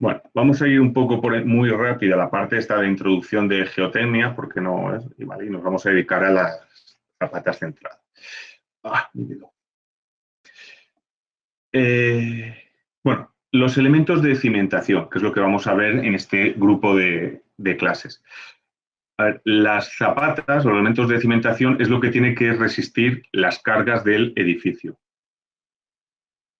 Bueno, vamos a ir un poco muy rápida la parte esta de introducción de geotecnia, porque no es, y, vale, y nos vamos a dedicar a las zapatas centradas. Mi dedo. Bueno, los elementos de cimentación, que es lo que vamos a ver en este grupo de clases. A ver, las zapatas, los elementos de cimentación, es lo que tiene que resistir las cargas del edificio.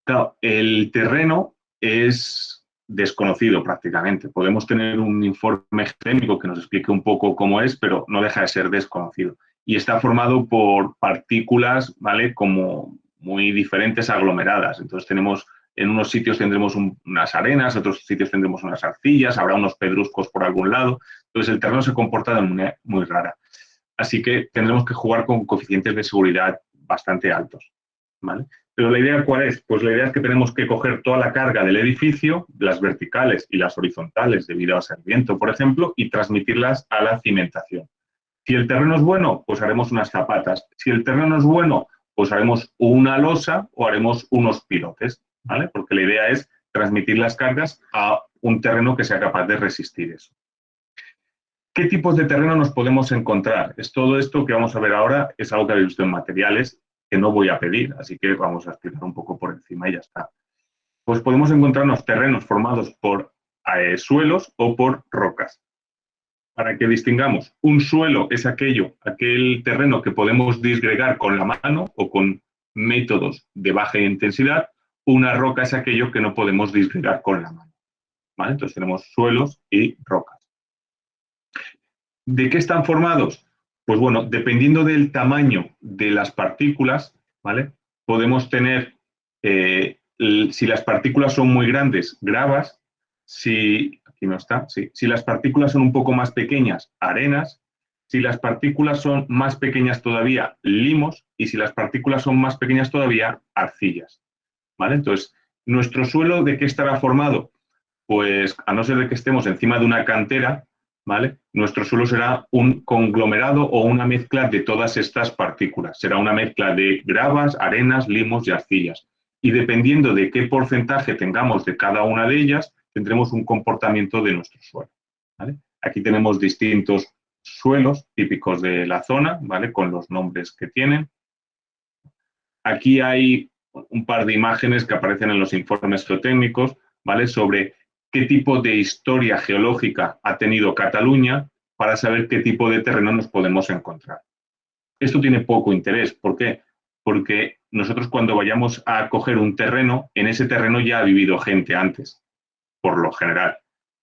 Claro, el terreno es desconocido prácticamente. Podemos tener un informe técnico que nos explique un poco cómo es, pero no deja de ser desconocido. Y está formado por partículas, ¿vale? Como muy diferentes aglomeradas. Entonces tenemos, en unos sitios tendremos unas arenas, en otros sitios tendremos unas arcillas, habrá unos pedruscos por algún lado. Entonces el terreno se comporta de manera muy rara. Así que tendremos que jugar con coeficientes de seguridad bastante altos, ¿vale? Pero la idea, ¿cuál es? Pues la idea es que tenemos que coger toda la carga del edificio, las verticales y las horizontales, debido al viento, por ejemplo, y transmitirlas a la cimentación. Si el terreno es bueno, pues haremos unas zapatas. Si el terreno no es bueno, pues haremos una losa o haremos unos pilotes, ¿vale? Porque la idea es transmitir las cargas a un terreno que sea capaz de resistir eso. ¿Qué tipos de terreno nos podemos encontrar? Es todo esto que vamos a ver ahora, es algo que habéis visto en materiales, que no voy a pedir, así que vamos a explicar un poco por encima y ya está. Pues podemos encontrarnos terrenos formados por suelos o por rocas. Para que distingamos, un suelo es aquel terreno que podemos disgregar con la mano o con métodos de baja intensidad. Una roca es aquello que no podemos disgregar con la mano, ¿vale? Entonces tenemos suelos y rocas. ¿De qué están formados? Pues bueno, dependiendo del tamaño de las partículas, ¿vale? Podemos tener, si las partículas son muy grandes, gravas, aquí no está, sí, si las partículas son un poco más pequeñas, arenas, si las partículas son más pequeñas todavía, limos, y si las partículas son más pequeñas todavía, arcillas, ¿vale? Entonces, ¿nuestro suelo de qué estará formado? Pues a no ser de que estemos encima de una cantera, ¿vale? Nuestro suelo será un conglomerado o una mezcla de todas estas partículas. Será una mezcla de gravas, arenas, limos y arcillas. Y dependiendo de qué porcentaje tengamos de cada una de ellas, tendremos un comportamiento de nuestro suelo, ¿vale? Aquí tenemos distintos suelos típicos de la zona, ¿vale? Con los nombres que tienen. Aquí hay un par de imágenes que aparecen en los informes geotécnicos, ¿vale? Sobre qué tipo de historia geológica ha tenido Cataluña para saber qué tipo de terreno nos podemos encontrar. Esto tiene poco interés. ¿Por qué? Porque nosotros cuando vayamos a coger un terreno, en ese terreno ya ha vivido gente antes, por lo general.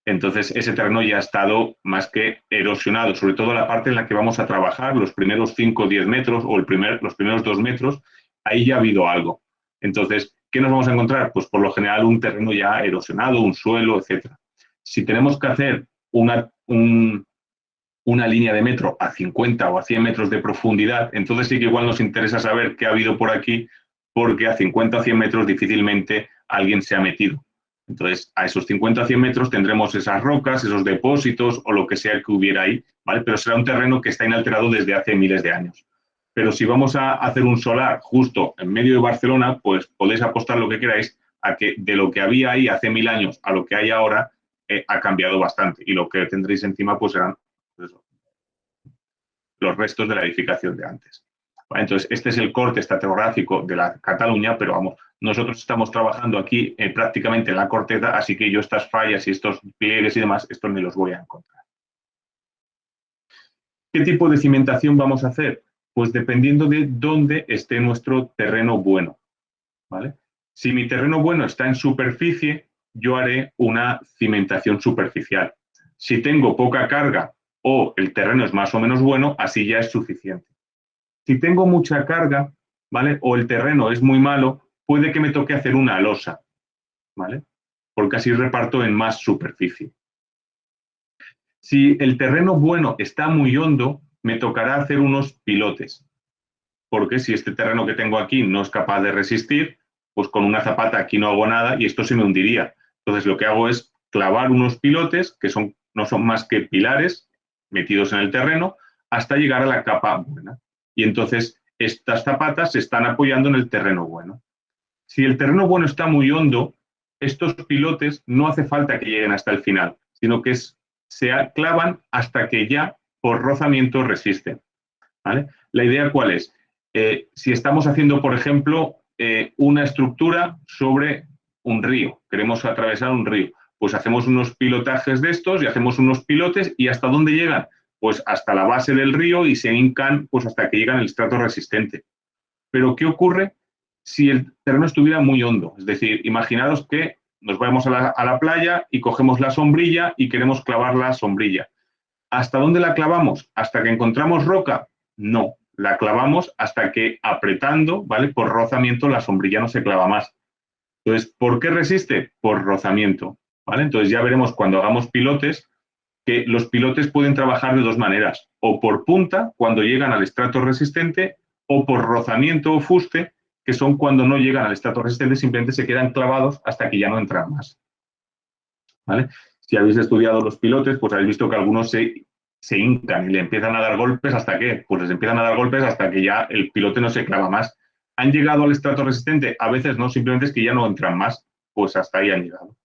Entonces, ese terreno ya ha estado más que erosionado, sobre todo la parte en la que vamos a trabajar, los primeros 5 o 10 metros o los primeros 2 metros, ahí ya ha habido algo. Entonces, ¿qué nos vamos a encontrar? Pues por lo general un terreno ya erosionado, un suelo, etc. Si tenemos que hacer una línea de metro a 50 o a 100 metros de profundidad, entonces sí que igual nos interesa saber qué ha habido por aquí, porque a 50 o 100 metros difícilmente alguien se ha metido. Entonces, a esos 50 o 100 metros tendremos esas rocas, esos depósitos o lo que sea que hubiera ahí, ¿vale? Pero será un terreno que está inalterado desde hace miles de años. Pero si vamos a hacer un solar justo en medio de Barcelona, pues podéis apostar lo que queráis a que de lo que había ahí hace 1000 años a lo que hay ahora ha cambiado bastante. Y lo que tendréis encima pues serán pues eso, los restos de la edificación de antes. Vale, entonces, este es el corte estratigráfico de la Cataluña, pero vamos, nosotros estamos trabajando aquí prácticamente en la corteza, así que yo estas fallas y estos pliegues y demás, estos me los voy a encontrar. ¿Qué tipo de cimentación vamos a hacer? Pues dependiendo de dónde esté nuestro terreno bueno, ¿vale? Si mi terreno bueno está en superficie, yo haré una cimentación superficial. Si tengo poca carga o el terreno es más o menos bueno, así ya es suficiente. Si tengo mucha carga, ¿vale? O el terreno es muy malo, puede que me toque hacer una losa, ¿vale? Porque así reparto en más superficie. Si el terreno bueno está muy hondo, me tocará hacer unos pilotes, porque si este terreno que tengo aquí no es capaz de resistir, pues con una zapata aquí no hago nada y esto se me hundiría. Entonces lo que hago es clavar unos pilotes, que no son más que pilares metidos en el terreno, hasta llegar a la capa buena. Y entonces estas zapatas se están apoyando en el terreno bueno. Si el terreno bueno está muy hondo, estos pilotes no hace falta que lleguen hasta el final, sino que se clavan hasta que ya por rozamiento resisten, ¿vale? La idea, ¿cuál es? Si estamos haciendo, por ejemplo, una estructura sobre un río, queremos atravesar un río, pues hacemos unos pilotajes de estos y hacemos unos pilotes, ¿y hasta dónde llegan? Pues hasta la base del río y se hincan pues hasta que llegan al estrato resistente. Pero ¿qué ocurre si el terreno estuviera muy hondo? Es decir, imaginaros que nos vamos a la playa y cogemos la sombrilla y queremos clavar la sombrilla. ¿Hasta dónde la clavamos? ¿Hasta que encontramos roca? No, la clavamos hasta que apretando, ¿vale? Por rozamiento la sombrilla no se clava más. Entonces, ¿por qué resiste? Por rozamiento, ¿vale? Entonces ya veremos cuando hagamos pilotes que los pilotes pueden trabajar de dos maneras, o por punta, cuando llegan al estrato resistente, o por rozamiento o fuste, que son cuando no llegan al estrato resistente, simplemente se quedan clavados hasta que ya no entran más, ¿vale? Si habéis estudiado los pilotes, pues habéis visto que algunos se hincan y le empiezan a dar golpes hasta que, pues les empiezan a dar golpes hasta que ya el pilote no se clava más. ¿Han llegado al estrato resistente? A veces no, simplemente es que ya no entran más, pues hasta ahí han llegado,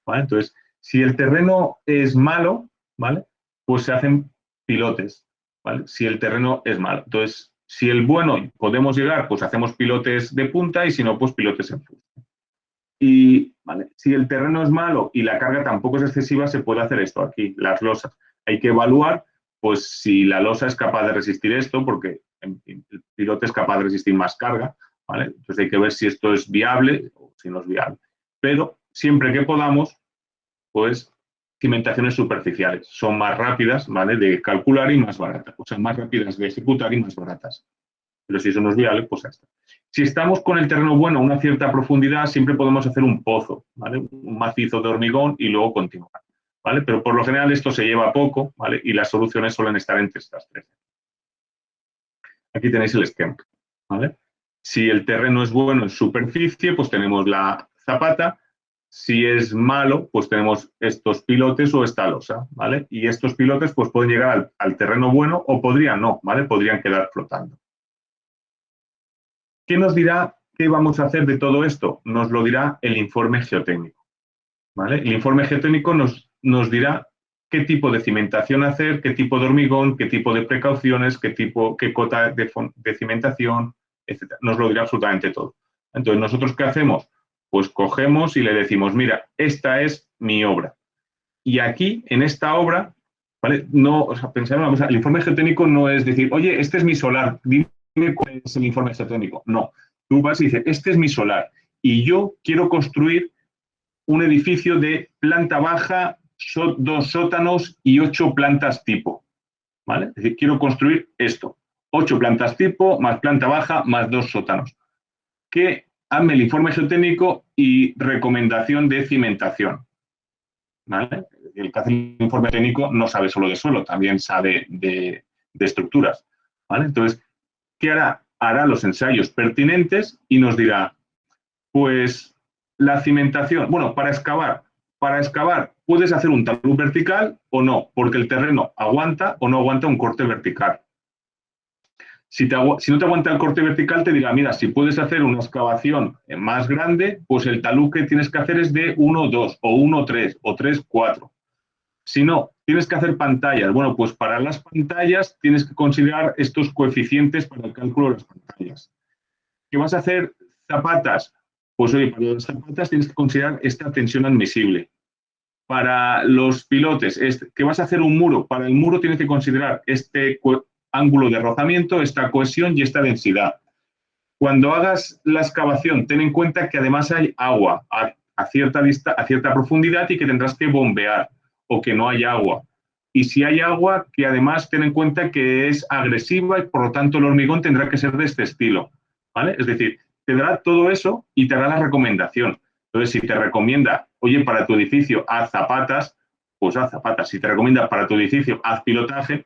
¿vale? Entonces, si el terreno es malo, ¿vale? Pues se hacen pilotes, ¿vale? Si el terreno es malo. Entonces, si el bueno podemos llegar, pues hacemos pilotes de punta y si no, pues pilotes en fuste. Y ¿vale? Si el terreno es malo y la carga tampoco es excesiva, se puede hacer esto aquí, las losas. Hay que evaluar pues si la losa es capaz de resistir esto, porque en fin, el pilote es capaz de resistir más carga, ¿vale? Entonces hay que ver si esto es viable o si no es viable. Pero siempre que podamos, pues cimentaciones superficiales. Son más rápidas, ¿vale? De calcular y más baratas. O sea, más rápidas de ejecutar y más baratas. Pero si eso no es viable, pues ya está. Si estamos con el terreno bueno a una cierta profundidad, siempre podemos hacer un pozo, ¿vale? Un macizo de hormigón y luego continuar, ¿vale? Pero por lo general esto se lleva poco, ¿vale? Y las soluciones suelen estar entre estas tres. Aquí tenéis el esquema, ¿vale? Si el terreno es bueno en superficie, pues tenemos la zapata. Si es malo, pues tenemos estos pilotes o esta losa, ¿vale? Y estos pilotes pues pueden llegar al terreno bueno o podrían no, ¿vale? Podrían quedar flotando. ¿Qué nos dirá qué vamos a hacer de todo esto? Nos lo dirá el informe geotécnico, ¿vale? El informe geotécnico nos dirá qué tipo de cimentación hacer, qué tipo de hormigón, qué tipo de precauciones, qué cota de cimentación, etc. Nos lo dirá absolutamente todo. Entonces, ¿nosotros qué hacemos? Pues cogemos y le decimos, mira, esta es mi obra. Y aquí, en esta obra, ¿vale? No, o sea, pensar una cosa, el informe geotécnico no es decir, oye, este es mi solar, dime cuál es el informe geotécnico. No, tú vas y dices, este es mi solar y yo quiero construir un edificio de planta baja, 2 sótanos y 8 plantas tipo, ¿vale? Es decir, quiero construir esto, 8 plantas tipo, más planta baja, más 2 sótanos. Que hazme el informe geotécnico y recomendación de cimentación, ¿vale? El que hace el informe técnico no sabe solo de suelo, también sabe de estructuras, ¿vale? Entonces, ¿qué hará? Hará los ensayos pertinentes y nos dirá, pues la cimentación, bueno, para excavar puedes hacer un talud vertical o no, porque el terreno aguanta o no aguanta un corte vertical. Si no te aguanta el corte vertical, te dirá, mira, si puedes hacer una excavación más grande, pues el talud que tienes que hacer es de 1,2 o 1,3 o 3,4. Si no, tienes que hacer pantallas. Bueno, pues para las pantallas tienes que considerar estos coeficientes para el cálculo de las pantallas. ¿Qué vas a hacer zapatas? Pues oye, para las zapatas tienes que considerar esta tensión admisible. Para los pilotes, ¿qué vas a hacer un muro? Para el muro tienes que considerar este ángulo de rozamiento, esta cohesión y esta densidad. Cuando hagas la excavación, ten en cuenta que además hay agua a cierta profundidad y que tendrás que bombear o que no hay agua. Y si hay agua, que además ten en cuenta que es agresiva y por lo tanto el hormigón tendrá que ser de este estilo, ¿vale? Es decir, te dará todo eso y te hará la recomendación. Entonces, si te recomienda, oye, para tu edificio haz zapatas, pues haz zapatas. Si te recomienda para tu edificio haz pilotaje,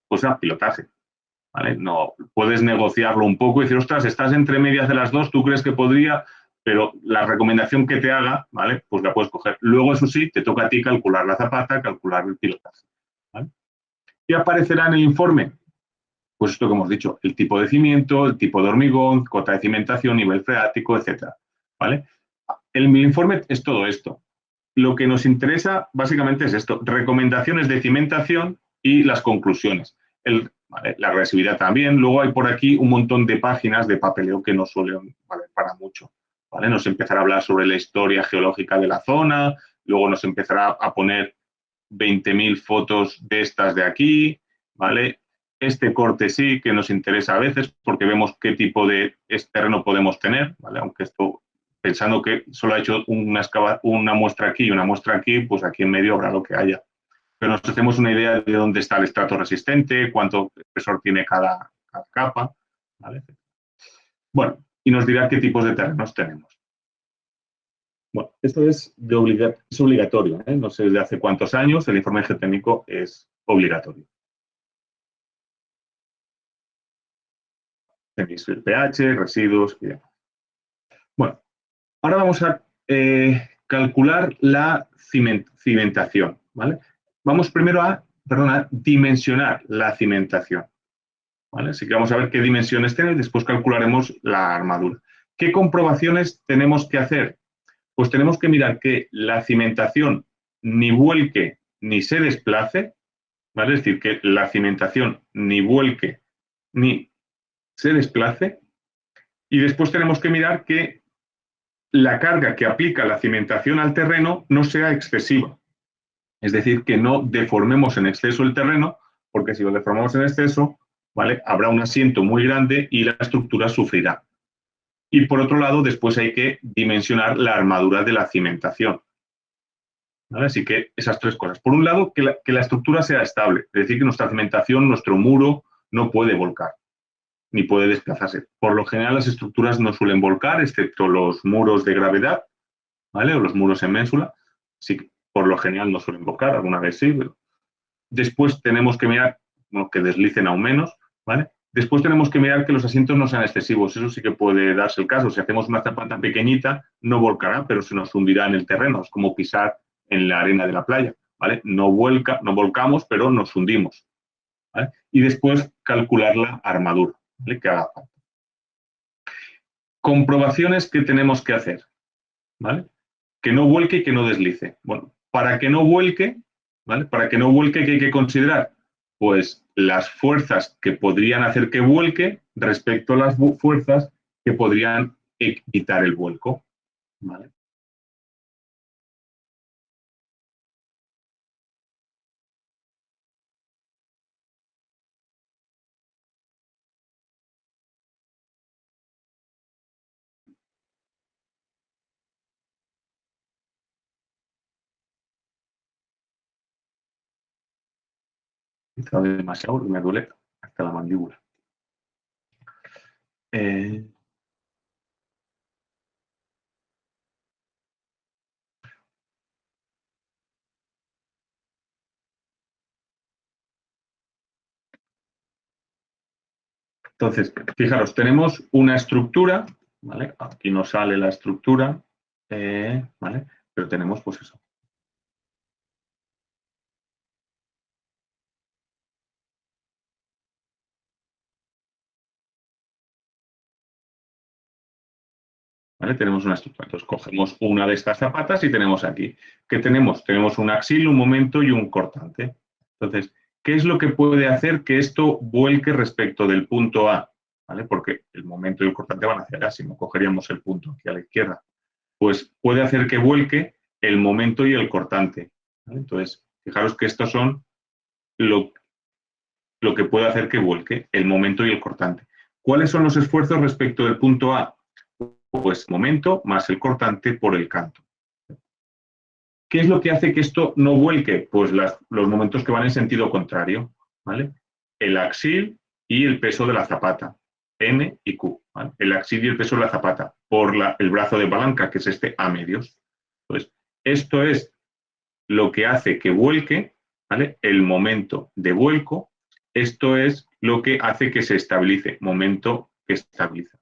pues haz pilotaje, ¿vale? No, puedes negociarlo un poco y decir, ostras, estás entre medias de las dos, tú crees que podría, pero la recomendación que te haga, ¿vale? Pues la puedes coger. Luego, eso sí, te toca a ti calcular la zapata, calcular el pilotaje, ¿vale? ¿Qué aparecerá en el informe? Pues esto que hemos dicho, el tipo de cimiento, el tipo de hormigón, cota de cimentación, nivel freático, etcétera, ¿vale? El informe es todo esto. Lo que nos interesa básicamente es esto, recomendaciones de cimentación y las conclusiones. Vale, la agresividad también. Luego hay por aquí un montón de páginas de papeleo que no suelen valer para mucho. ¿Vale? Nos empezará a hablar sobre la historia geológica de la zona, luego nos empezará a poner 20.000 fotos de estas de aquí, ¿vale? Este corte sí que nos interesa a veces porque vemos qué tipo de terreno podemos tener, ¿vale? Aunque esto, pensando que solo ha hecho una muestra aquí y una muestra aquí, pues aquí en medio habrá lo que haya. Pero nos hacemos una idea de dónde está el estrato resistente, cuánto espesor tiene cada capa, ¿vale? Bueno, y nos dirá qué tipos de terrenos tenemos. Bueno, esto es obligatorio, ¿eh? No sé desde hace cuántos años el informe geotécnico es obligatorio. Tenéis el pH, residuos y demás. Bueno, ahora vamos a calcular la cimentación, ¿vale? Vamos primero a dimensionar la cimentación, ¿vale? Así que vamos a ver qué dimensiones tiene y después calcularemos la armadura. ¿Qué comprobaciones tenemos que hacer? Pues tenemos que mirar que la cimentación ni vuelque ni se desplace, ¿vale? Es decir, que la cimentación ni vuelque ni se desplace. Y después tenemos que mirar que la carga que aplica la cimentación al terreno no sea excesiva. Es decir, que no deformemos en exceso el terreno, porque si lo deformamos en exceso, ¿vale? Habrá un asiento muy grande y la estructura sufrirá. Y por otro lado, después hay que dimensionar la armadura de la cimentación, ¿vale? Así que esas tres cosas. Por un lado, que la estructura sea estable, es decir, que nuestra cimentación, nuestro muro, no puede volcar ni puede desplazarse. Por lo general, las estructuras no suelen volcar, excepto los muros de gravedad, ¿vale? O los muros en ménsula. Sí, por lo general no suelen volcar, alguna vez sí. Pero después tenemos que mirar que deslicen aún menos, ¿vale? Después tenemos que mirar que los asientos no sean excesivos. Eso sí que puede darse el caso. Si hacemos una zapata pequeñita, no volcará, pero se nos hundirá en el terreno. Es como pisar en la arena de la playa, ¿vale? No volcamos, pero nos hundimos, ¿vale? Y después calcular la armadura, ¿vale? Que haga falta. Comprobaciones que tenemos que hacer, ¿vale? Que no vuelque y que no deslice. Bueno, para que no vuelque, ¿vale? Para que no vuelque, ¿qué hay que considerar? Pues las fuerzas que podrían hacer que vuelque respecto a las fuerzas que podrían evitar el vuelco, ¿vale? Quizá demasiado porque me duele hasta la mandíbula. Eh, entonces, fijaros, tenemos una estructura, ¿vale? Aquí nos sale la estructura, ¿vale? Pero tenemos pues eso. ¿Vale? Tenemos una estructura. Entonces cogemos una de estas zapatas y tenemos aquí. ¿Qué tenemos? Tenemos un axil, un momento y un cortante. Entonces, ¿qué es lo que puede hacer que esto vuelque respecto del punto A? ¿Vale? Porque el momento y el cortante van hacia allá, si no cogeríamos el punto aquí a la izquierda. Pues puede hacer que vuelque el momento y el cortante, ¿vale? Entonces, fijaros que estos son lo, lo que puede hacer que vuelque el momento y el cortante. ¿Cuáles son los esfuerzos respecto del punto A? Pues momento más el cortante por el canto. ¿Qué es lo que hace que esto no vuelque? Pues los momentos que van en sentido contrario, ¿vale? El axil y el peso de la zapata, N y Q, ¿vale? El axil y el peso de la zapata por el brazo de palanca, que es este A medios. Pues esto es lo que hace que vuelque, ¿vale? El momento de vuelco, esto es lo que hace que se estabilice, momento que estabiliza.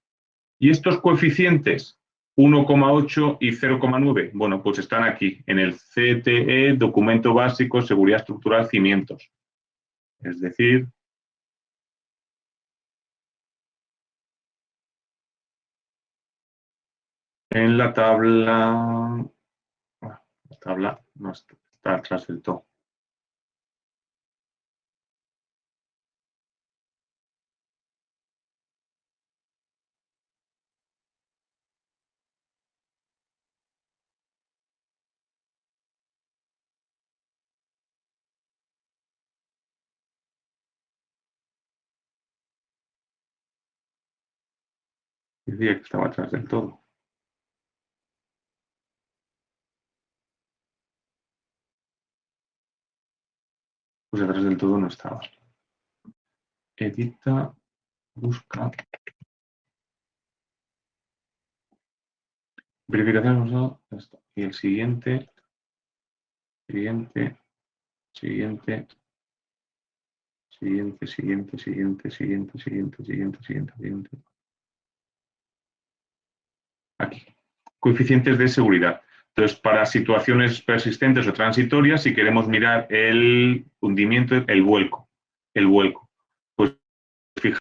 Y estos coeficientes 1,8 y 0,9, bueno, pues están aquí en el CTE, Documento Básico, Seguridad Estructural, Cimientos. Es decir, En la tabla no está atrás del todo. Decía que estaba atrás del todo. Pues atrás del todo no estaba. Edita, busca. Verificación, esto. Y el siguiente, siguiente, siguiente, siguiente, siguiente, siguiente, siguiente, siguiente, siguiente, siguiente, siguiente. Aquí. Coeficientes de seguridad. Entonces, para situaciones persistentes o transitorias, si queremos mirar el hundimiento, el vuelco. Pues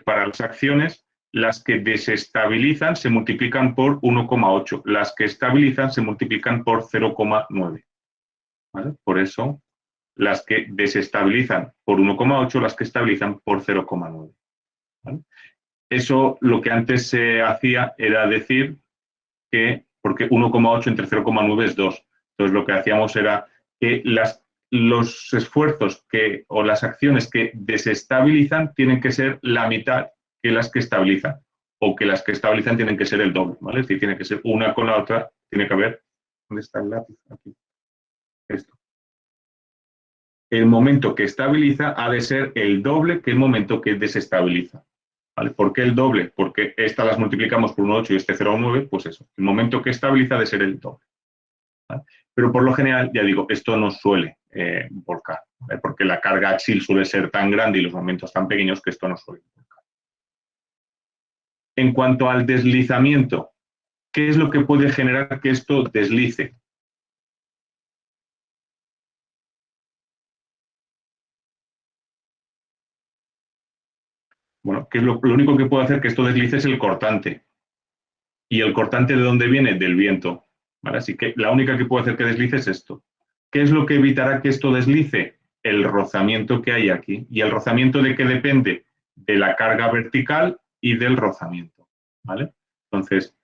para las acciones, las que desestabilizan se multiplican por 1,8. Las que estabilizan se multiplican por 0,9. ¿Vale? Por eso, las que desestabilizan por 1,8, las que estabilizan por 0,9. ¿Vale? Eso lo que antes se hacía era decir que, porque 1,8 entre 0,9 es 2. Entonces lo que hacíamos era que los esfuerzos o las acciones que desestabilizan tienen que ser la mitad que las que estabilizan, o que las que estabilizan tienen que ser el doble, ¿vale? Es decir, tiene que ser una con la otra, tiene que haber, ¿dónde está el lápiz? Aquí, esto. El momento que estabiliza ha de ser el doble que el momento que desestabiliza. ¿Vale? ¿Por qué el doble? Porque estas las multiplicamos por 1,8 y este 0,9, pues eso. El momento que estabiliza ha de ser el doble. ¿Vale? Pero por lo general, ya digo, esto no suele volcar, ¿vale? Porque la carga axial suele ser tan grande y los momentos tan pequeños que esto no suele volcar. En cuanto al deslizamiento, ¿qué es lo que puede generar que esto deslice? Bueno, ¿qué es lo único que puede hacer que esto deslice es el cortante. ¿Y el cortante de dónde viene? Del viento. ¿Vale? Así que la única que puede hacer que deslice es esto. ¿Qué es lo que evitará que esto deslice? El rozamiento que hay aquí. ¿Y el rozamiento de qué depende? De la carga vertical y del rozamiento. ¿Vale? Entonces,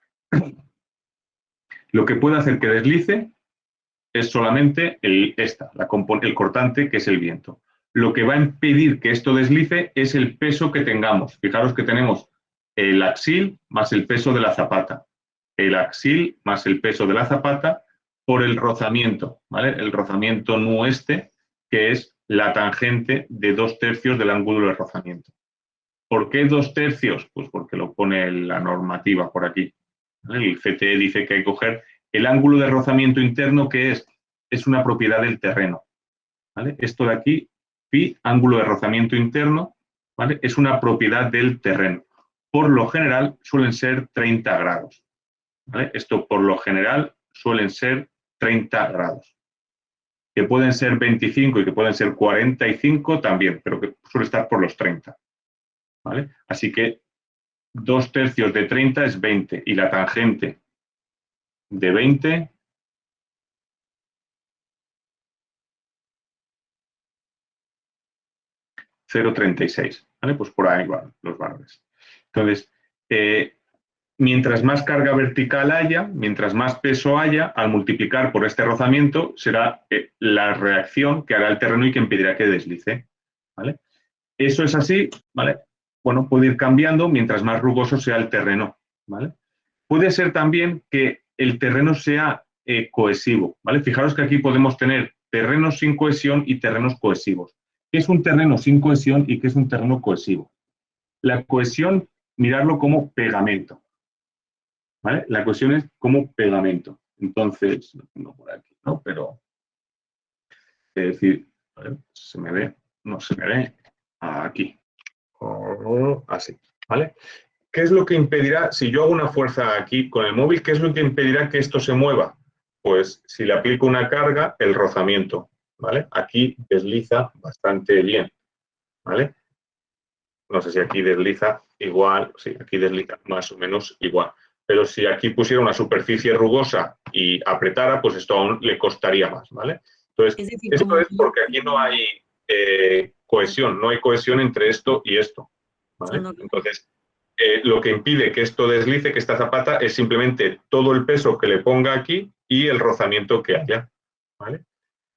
lo que puede hacer que deslice es solamente el cortante, que es el viento. Lo que va a impedir que esto deslice es el peso que tengamos. Fijaros que tenemos el axil más el peso de la zapata. El axil más el peso de la zapata por el rozamiento, ¿vale? El rozamiento nu este, que es la tangente de 2/3 del ángulo de rozamiento. ¿Por qué 2/3? Pues porque lo pone la normativa por aquí. ¿Vale? El CTE dice que hay que coger el ángulo de rozamiento interno, que es una propiedad del terreno. ¿Vale? Esto de aquí, pi, ángulo de rozamiento interno, ¿vale? Es una propiedad del terreno. Por lo general suelen ser 30 grados. ¿Vale? Esto por lo general suelen ser 30 grados. Que pueden ser 25 y que pueden ser 45 también, pero que suele estar por los 30. ¿Vale? Así que 2/3 de 30 es 20 y la tangente de 20 0,36. ¿Vale? Pues por ahí van los valores. Entonces, mientras más carga vertical haya, mientras más peso haya, al multiplicar por este rozamiento, será la reacción que hará el terreno y que impedirá que deslice. ¿Vale? Eso es así, ¿vale? Bueno, puede ir cambiando mientras más rugoso sea el terreno, ¿vale? Puede ser también que el terreno sea cohesivo, ¿vale? Fijaros que aquí podemos tener terrenos sin cohesión y terrenos cohesivos. ¿Qué es un terreno sin cohesión y qué es un terreno cohesivo? La cohesión, mirarlo como pegamento, ¿vale? La cohesión es como pegamento. Entonces, lo tengo por aquí, ¿no? Pero, es decir, a ver, se me ve, no se me ve, aquí, así, ¿vale? ¿Qué es lo que impedirá, si yo hago una fuerza aquí con el móvil, qué es lo que impedirá que esto se mueva? Pues si le aplico una carga, el rozamiento, ¿vale? Aquí desliza bastante bien, ¿vale? No sé si aquí desliza igual, sí, aquí desliza más o menos igual. Pero si aquí pusiera una superficie rugosa y apretara, pues esto aún le costaría más, ¿vale? Entonces, Es decir, esto como es porque aquí no hay cohesión, no hay cohesión entre esto y esto, ¿vale? son dos. Entonces, lo que impide que esto deslice, que esta zapata, es simplemente todo el peso que le ponga aquí y el rozamiento que haya, ¿vale?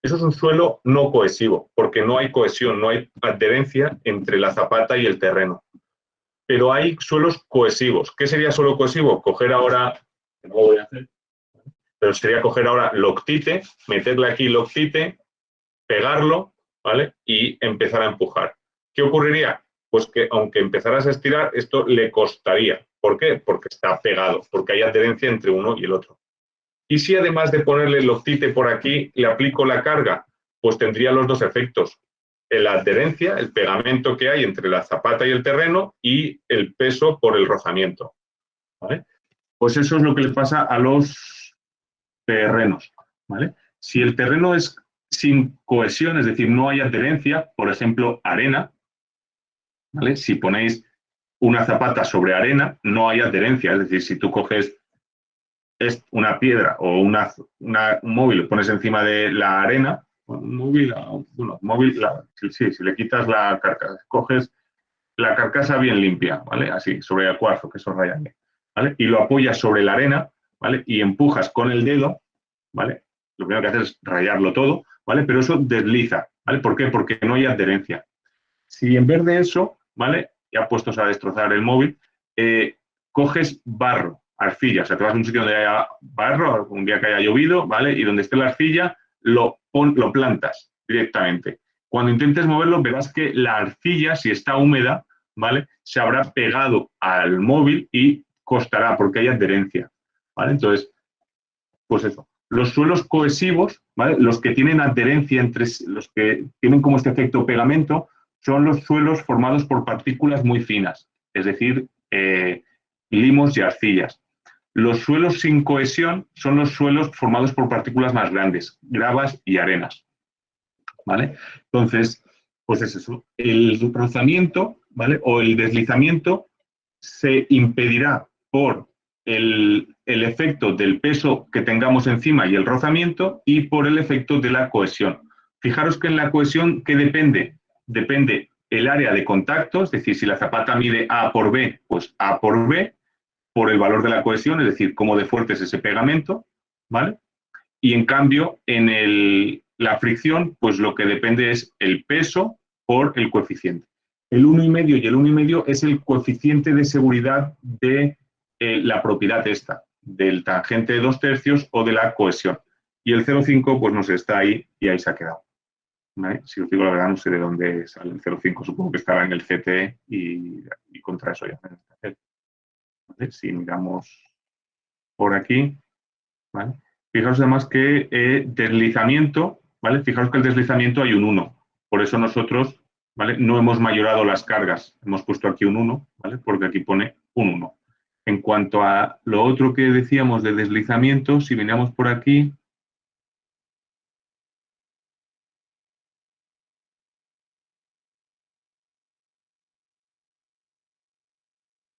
Eso es un suelo no cohesivo, porque no hay cohesión, no hay adherencia entre la zapata y el terreno. Pero hay suelos cohesivos. ¿Qué sería suelo cohesivo? Coger ahora, no lo voy a hacer, pero sería coger ahora loctite, meterle aquí loctite, pegarlo, ¿vale? Y empezar a empujar. ¿Qué ocurriría? Pues que aunque empezaras a estirar, esto le costaría. ¿Por qué? Porque está pegado, porque hay adherencia entre uno y el otro. Y si además de ponerle el loctite por aquí, le aplico la carga, pues tendría los dos efectos. La adherencia, el pegamento que hay entre la zapata y el terreno y el peso por el rozamiento, ¿vale? Pues eso es lo que le pasa a los terrenos, ¿vale? Si el terreno es sin cohesión, es decir, no hay adherencia, por ejemplo, arena, ¿vale? Si ponéis una zapata sobre arena, no hay adherencia, es decir, si tú coges una piedra o un móvil, lo pones encima de la arena, un móvil, bueno, móvil sí, si le quitas la carcasa, coges la carcasa bien limpia, ¿vale? Así, sobre el cuarzo, que eso raya bien, ¿vale? Y lo apoyas sobre la arena, ¿vale? Y empujas con el dedo, ¿vale? Lo primero que haces es rayarlo todo, ¿vale? Pero eso desliza, ¿vale? ¿Por qué? Porque no hay adherencia. Si en vez de eso, ¿vale? Ya puestos a destrozar el móvil, coges barro, arcilla, o sea, te vas a un sitio donde haya barro, un día que haya llovido, ¿vale? Y donde esté la arcilla, lo plantas directamente. Cuando intentes moverlo, verás que la arcilla, si está húmeda, ¿vale? Se habrá pegado al móvil y costará porque hay adherencia, ¿vale? Entonces, pues eso. Los suelos cohesivos, ¿vale? Los que tienen adherencia entre los que tienen como este efecto pegamento, son los suelos formados por partículas muy finas, es decir, limos y arcillas. Los suelos sin cohesión son los suelos formados por partículas más grandes, gravas y arenas, ¿vale? Entonces, pues es eso. El rozamiento, ¿vale? O el deslizamiento se impedirá por el efecto del peso que tengamos encima y el rozamiento y por el efecto de la cohesión. Fijaros que en la cohesión, ¿qué depende? Depende el área de contacto, es decir, si la zapata mide A por B, pues A por B, por el valor de la cohesión, es decir, cómo de fuerte es ese pegamento, ¿vale? Y en cambio, en la fricción, pues lo que depende es el peso por el coeficiente. El 1,5 y el 1,5 es el coeficiente de seguridad de la propiedad esta, del tangente de 2/3 o de la cohesión. Y el 0,5, pues no sé, está ahí y ahí se ha quedado. ¿Vale? Si os digo la verdad, no sé de dónde sale el 0,5, supongo que estará en el CTE y contra eso ya. ¿Vale? Si miramos por aquí, ¿vale? Fijaos además que deslizamiento, ¿vale? Fijaos que el deslizamiento hay un 1. Por eso nosotros, ¿vale? No hemos mayorado las cargas. Hemos puesto aquí un 1, ¿vale? Porque aquí pone un 1. En cuanto a lo otro que decíamos de deslizamiento, si veníamos por aquí,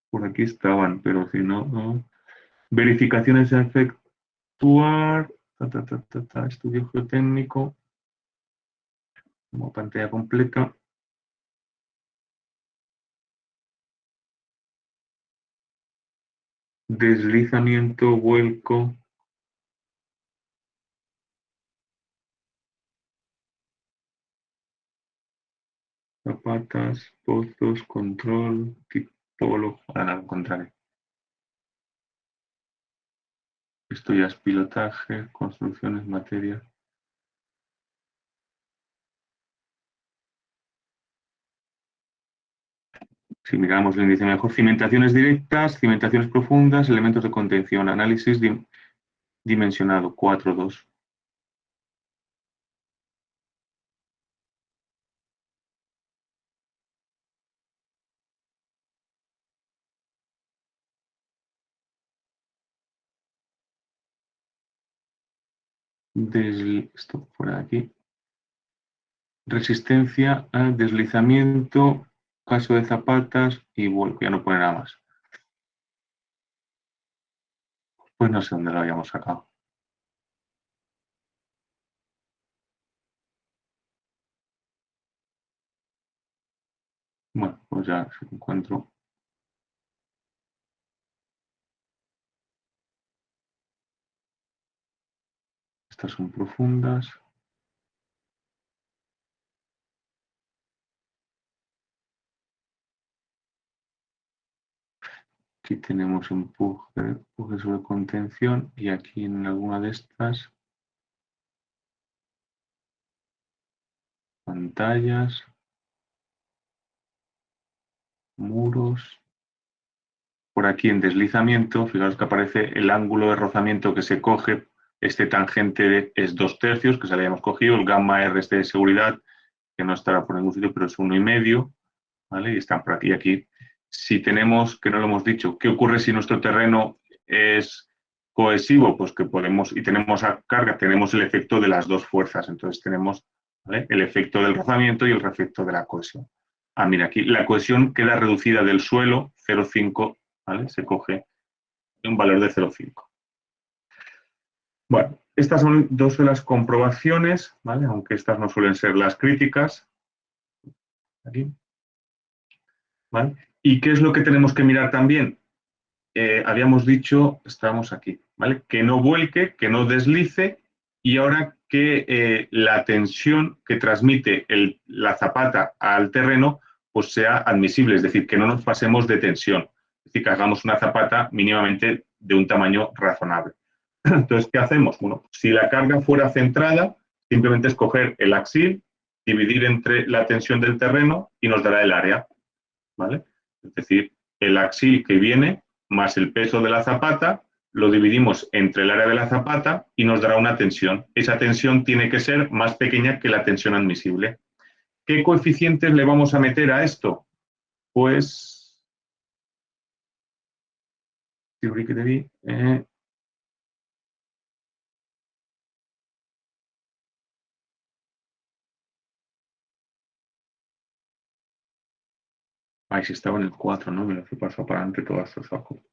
por aquí estaban, pero si no, no. Verificaciones a efectuar, estudio geotécnico, como pantalla completa. Deslizamiento, vuelco. Zapatas, pozos, control, tipólogo. Ahora nada, encontraré. Esto ya es pilotaje, construcciones, materia. Si miramos el índice mejor, cimentaciones directas, cimentaciones profundas, elementos de contención, análisis dimensionado, 4,2. Esto fuera de aquí. Resistencia a deslizamiento, caso de zapatas y vuelco, ya no pone nada más. Pues no sé dónde lo habíamos sacado. Bueno, pues ya si lo encuentro. Estas son profundas. Aquí tenemos empuje sobre contención y aquí en alguna de estas pantallas, muros. Por aquí en deslizamiento, fijaos que aparece el ángulo de rozamiento que se coge. Este tangente es 2/3, que se le habíamos cogido. El gamma R este de seguridad, que no estará por ningún sitio, pero es 1,5. ¿Vale? Y están por aquí y aquí. Si tenemos, que no lo hemos dicho, ¿qué ocurre si nuestro terreno es cohesivo? Pues que podemos, y tenemos a carga, tenemos el efecto de las dos fuerzas. Entonces tenemos, ¿vale?, el efecto del rozamiento y el efecto de la cohesión. Ah, mira, aquí la cohesión queda reducida del suelo, 0,5, ¿vale? Se coge un valor de 0,5. Bueno, estas son dos de las comprobaciones, ¿vale? Aunque estas no suelen ser las críticas. Aquí, ¿vale? ¿Y qué es lo que tenemos que mirar también? Habíamos dicho, estamos aquí, ¿vale? Que no vuelque, que no deslice y ahora que la tensión que transmite la zapata al terreno pues sea admisible, es decir, que no nos pasemos de tensión, es decir, que hagamos una zapata mínimamente de un tamaño razonable. Entonces, ¿qué hacemos? Bueno, si la carga fuera centrada, simplemente es coger el axil, dividir entre la tensión del terreno y nos dará el área, ¿vale? Es decir, el axil que viene más el peso de la zapata, lo dividimos entre el área de la zapata y nos dará una tensión. Esa tensión tiene que ser más pequeña que la tensión admisible. ¿Qué coeficientes le vamos a meter a esto? Pues, si estaba en el 4, ¿no? Me lo he pasado para adelante todo esto saco.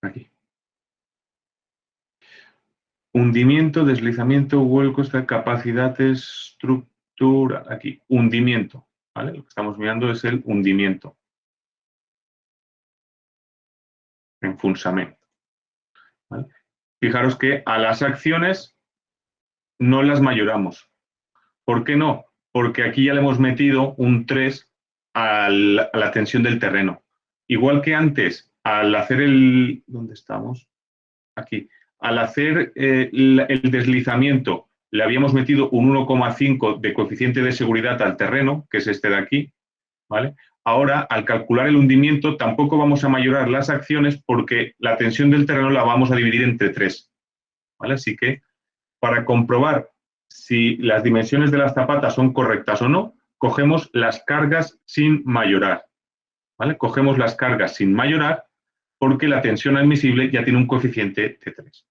Aquí. Hundimiento, deslizamiento, vuelcos, capacidad, estructura. Aquí, hundimiento. ¿Vale? Lo que estamos mirando es el hundimiento. Enfundamiento. ¿Vale? Fijaros que a las acciones no las mayoramos. ¿Por qué no? Porque aquí ya le hemos metido un 3 a la tensión del terreno. Igual que antes, al hacer el... ¿Dónde estamos? Aquí. Al hacer el deslizamiento, le habíamos metido un 1,5 de coeficiente de seguridad al terreno, que es este de aquí, ¿vale? Ahora, al calcular el hundimiento, tampoco vamos a mayorar las acciones porque la tensión del terreno la vamos a dividir entre 3, ¿vale? Así que, para comprobar si las dimensiones de las zapatas son correctas o no, cogemos las cargas sin mayorar, ¿vale? Cogemos las cargas sin mayorar porque la tensión admisible ya tiene un coeficiente de 3,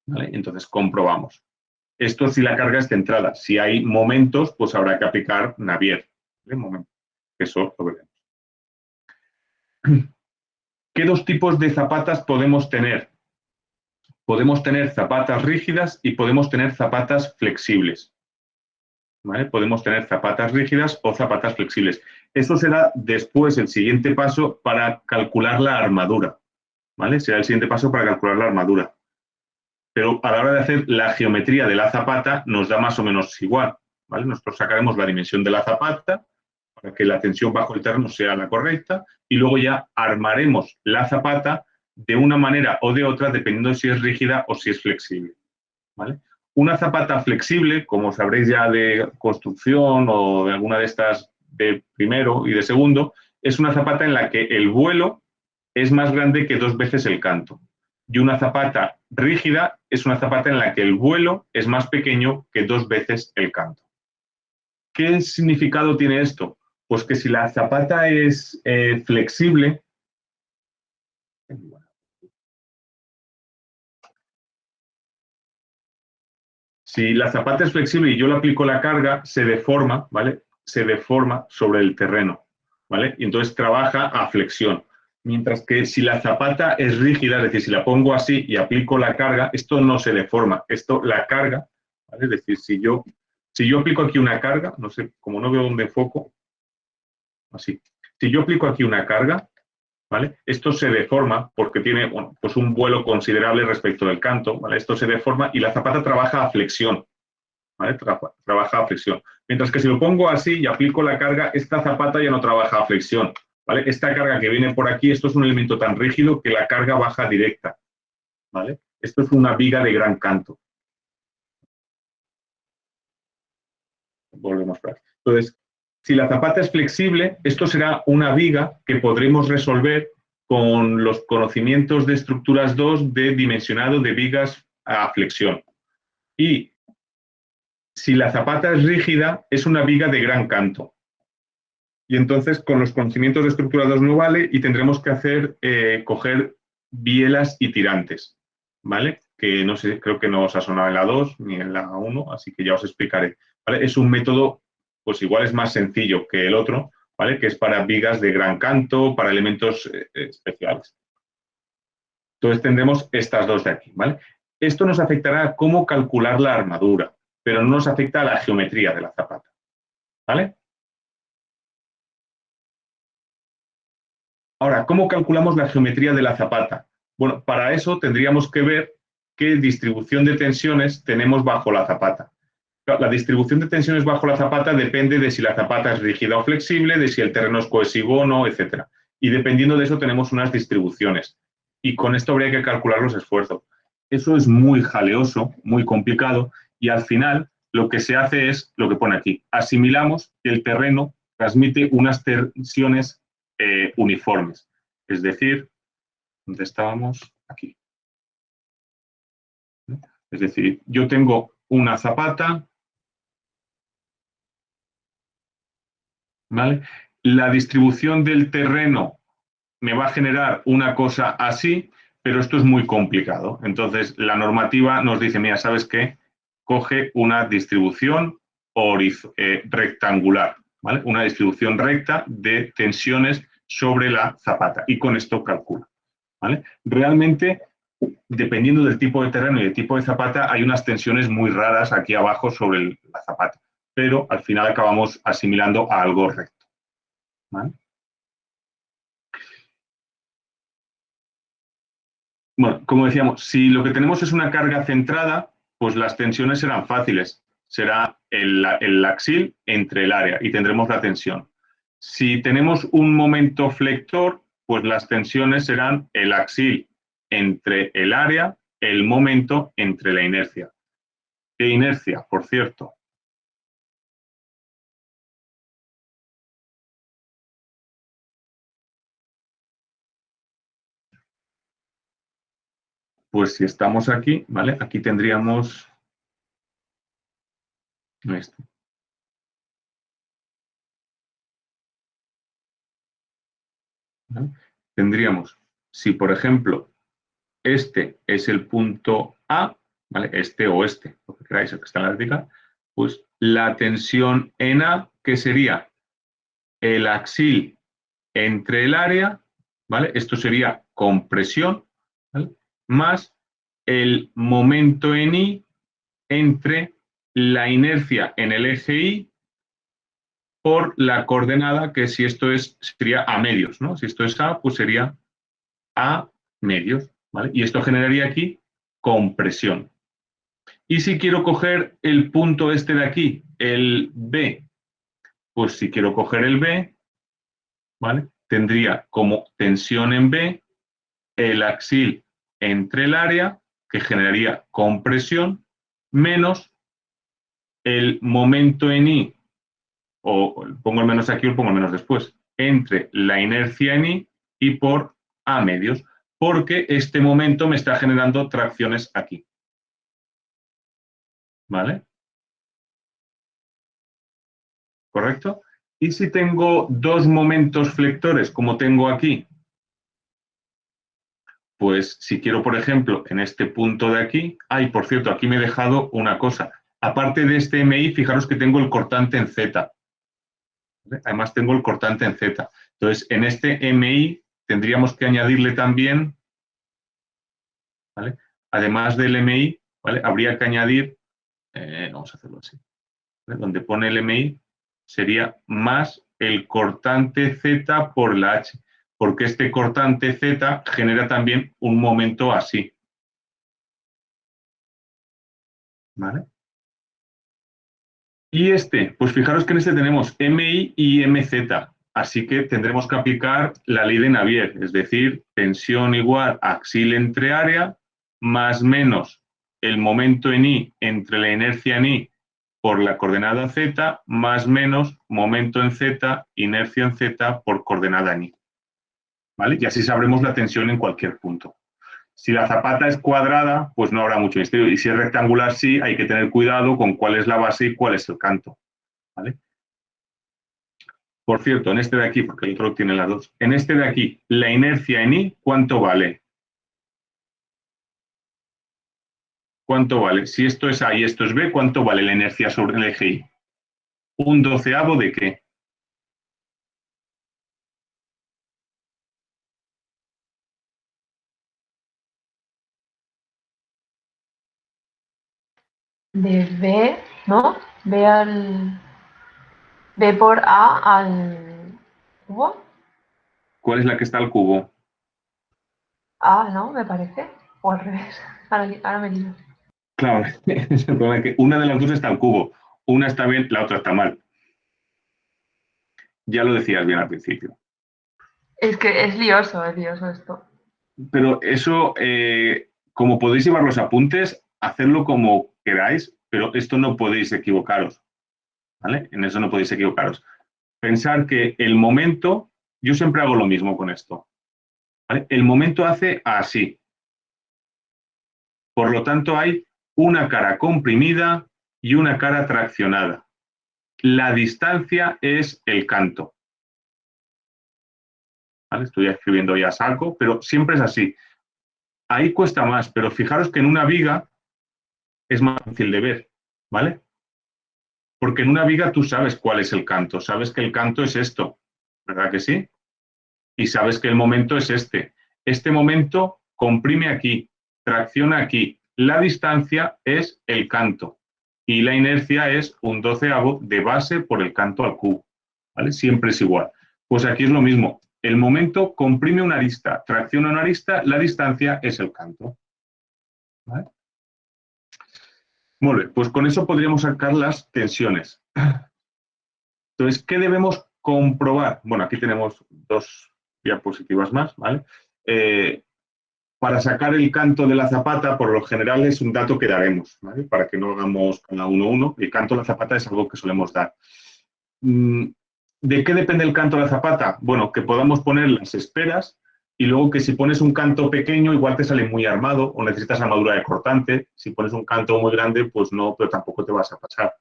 ¿vale? Entonces comprobamos. Esto si la carga es centrada. Si hay momentos, pues habrá que aplicar Navier, ¿vale? Eso lo veremos. ¿Qué dos tipos de zapatas podemos tener? Podemos tener zapatas rígidas y podemos tener zapatas flexibles, ¿vale? Podemos tener zapatas rígidas o zapatas flexibles. Eso será después el siguiente paso para calcular la armadura, ¿vale? Será el siguiente paso para calcular la armadura. Pero a la hora de hacer la geometría de la zapata nos da más o menos igual, ¿vale? Nosotros sacaremos la dimensión de la zapata para que la tensión bajo el terreno sea la correcta y luego ya armaremos la zapata de una manera o de otra dependiendo de si es rígida o si es flexible, ¿vale? Una zapata flexible, como sabréis ya de construcción o de alguna de estas de primero y de segundo, es una zapata en la que el vuelo es más grande que 2 veces el canto. Y una zapata rígida es una zapata en la que el vuelo es más pequeño que 2 veces el canto. ¿Qué significado tiene esto? Pues que si la zapata es flexible, Si la zapata es flexible y yo le aplico la carga, se deforma, ¿vale? Se deforma sobre el terreno, ¿vale? Y entonces trabaja a flexión. Mientras que si la zapata es rígida, es decir, si la pongo así y aplico la carga, esto no se deforma. Esto, la carga, ¿vale? Es decir, si yo aplico aquí una carga, no sé, como no veo dónde enfoco, así. Si yo aplico aquí una carga, ¿vale? Esto se deforma porque tiene, bueno, pues un vuelo considerable respecto del canto, ¿vale? Esto se deforma y la zapata trabaja a flexión, ¿vale? Trabaja a flexión. Mientras que si lo pongo así y aplico la carga, esta zapata ya no trabaja a flexión, ¿vale? Esta carga que viene por aquí, esto es un elemento tan rígido que la carga baja directa, ¿vale? Esto es una viga de gran canto. Volvemos para aquí. Entonces, si la zapata es flexible, esto será una viga que podremos resolver con los conocimientos de estructuras 2 de dimensionado de vigas a flexión. Y si la zapata es rígida, es una viga de gran canto. Y entonces, con los conocimientos de estructura 2 no vale y tendremos que hacer, coger bielas y tirantes, ¿vale? Que no sé, creo que no os ha sonado en la 2 ni en la 1, así que ya os explicaré, ¿vale? Es un método, pues igual es más sencillo que el otro, ¿vale? Que es para vigas de gran canto, para elementos especiales. Entonces tendremos estas dos de aquí, ¿vale? Esto nos afectará a cómo calcular la armadura, pero no nos afecta a la geometría de la zapata, ¿vale? Ahora, ¿cómo calculamos la geometría de la zapata? Bueno, para eso tendríamos que ver qué distribución de tensiones tenemos bajo la zapata. La distribución de tensiones bajo la zapata depende de si la zapata es rígida o flexible, de si el terreno es cohesivo o no, etc. Y dependiendo de eso tenemos unas distribuciones. Y con esto habría que calcular los esfuerzos. Eso es muy jaleoso, muy complicado, y al final lo que se hace es lo que pone aquí. Asimilamos que el terreno transmite unas tensiones uniformes. Es decir, ¿dónde estábamos? Aquí. Es decir, yo tengo una zapata, ¿vale? La distribución del terreno me va a generar una cosa así, pero esto es muy complicado. Entonces, la normativa nos dice, mira, ¿sabes qué? Coge una distribución rectangular, ¿vale? Una distribución recta de tensiones sobre la zapata y con esto calcula, ¿vale? Realmente, dependiendo del tipo de terreno y del tipo de zapata, hay unas tensiones muy raras aquí abajo sobre la zapata, pero al final acabamos asimilando a algo recto, ¿vale? Bueno, como decíamos, si lo que tenemos es una carga centrada, pues las tensiones serán fáciles. Será el axil entre el área y tendremos la tensión. Si tenemos un momento flector, pues las tensiones serán el axil entre el área, el momento entre la inercia. ¿Qué inercia, por cierto? Pues si estamos aquí, ¿vale? Aquí tendríamos esto, ¿vale? Tendríamos, si por ejemplo este es el punto A, ¿vale? Este o este, lo que queráis, el que está en la vertical, pues la tensión en A, que sería el axil entre el área, ¿vale? Esto sería compresión, ¿vale? Más el momento en I entre la inercia en el eje Y por la coordenada que si esto sería a medios, ¿no? Si esto es A, pues sería a medios, ¿vale? Y esto generaría aquí compresión. Y si quiero coger el punto este de aquí, el B, pues si quiero coger el B, ¿vale? Tendría como tensión en B el axil entre el área, que generaría compresión, menos el momento en I, o pongo el menos aquí o pongo el menos después, entre la inercia en I y por A medios, porque este momento me está generando tracciones aquí. ¿Vale? ¿Correcto? Y si tengo dos momentos flectores, como tengo aquí, pues si quiero, por ejemplo, en este punto de aquí, por cierto, aquí me he dejado una cosa. Aparte de este MI, fijaros que tengo el cortante en Z. ¿Vale? Además tengo el cortante en Z. Entonces, en este MI tendríamos que añadirle también, ¿vale? Además del MI, ¿vale? Habría que añadir, vamos a hacerlo así, ¿vale? Donde pone el MI sería más el cortante Z por la H, porque este cortante Z genera también un momento así. ¿Vale? Y este, pues fijaros que en este tenemos MI y MZ, así que tendremos que aplicar la ley de Navier, es decir, tensión igual a axil entre área más menos el momento en I entre la inercia en I por la coordenada Z más menos momento en Z, inercia en Z por coordenada en I. ¿Vale? Y así sabremos la tensión en cualquier punto. Si la zapata es cuadrada, pues no habrá mucho misterio. Y si es rectangular, sí, hay que tener cuidado con cuál es la base y cuál es el canto. ¿Vale? Por cierto, en este de aquí, porque el otro tiene las dos, en este de aquí, la inercia en I, ¿cuánto vale? ¿Cuánto vale? Si esto es A y esto es B, ¿cuánto vale la inercia sobre el eje I? ¿Un doceavo de qué? De B, ¿no? B por A al cubo. ¿Cuál es la que está al cubo? A, ¿no? Me parece. O al revés. Ahora me lío. Claro, es el problema que una de las dos está al cubo. Una está bien, la otra está mal. Ya lo decías bien al principio. Es que es lioso esto. Pero eso, como podéis llevar los apuntes, hacedlo como queráis, pero esto no podéis equivocaros, ¿vale? En eso no podéis equivocaros. Pensar que el momento, yo siempre hago lo mismo con esto, ¿vale? El momento hace así. Por lo tanto, hay una cara comprimida y una cara traccionada. La distancia es el canto. ¿Vale? Estoy escribiendo ya a saco, pero siempre es así. Ahí cuesta más, pero fijaros que en una viga es más fácil de ver, ¿vale? Porque en una viga tú sabes cuál es el canto, sabes que el canto es esto, ¿verdad que sí? Y sabes que el momento es este. Este momento comprime aquí, tracciona aquí. La distancia es el canto y la inercia es un doceavo de base por el canto al cubo, ¿vale? Siempre es igual. Pues aquí es lo mismo. El momento comprime una arista, tracciona una arista, la distancia es el canto. ¿Vale? Muy bien, pues con eso podríamos sacar las tensiones. Entonces, ¿qué debemos comprobar? Bueno, aquí tenemos dos diapositivas más, ¿vale? Para sacar el canto de la zapata, por lo general es un dato que daremos, ¿vale? Para que no hagamos cada uno. El canto de la zapata es algo que solemos dar. ¿De qué depende el canto de la zapata? Bueno, que podamos poner las esperas y luego que si pones un canto pequeño igual te sale muy armado o necesitas armadura de cortante. Si pones un canto muy grande, pues no, pero tampoco te vas a pasar.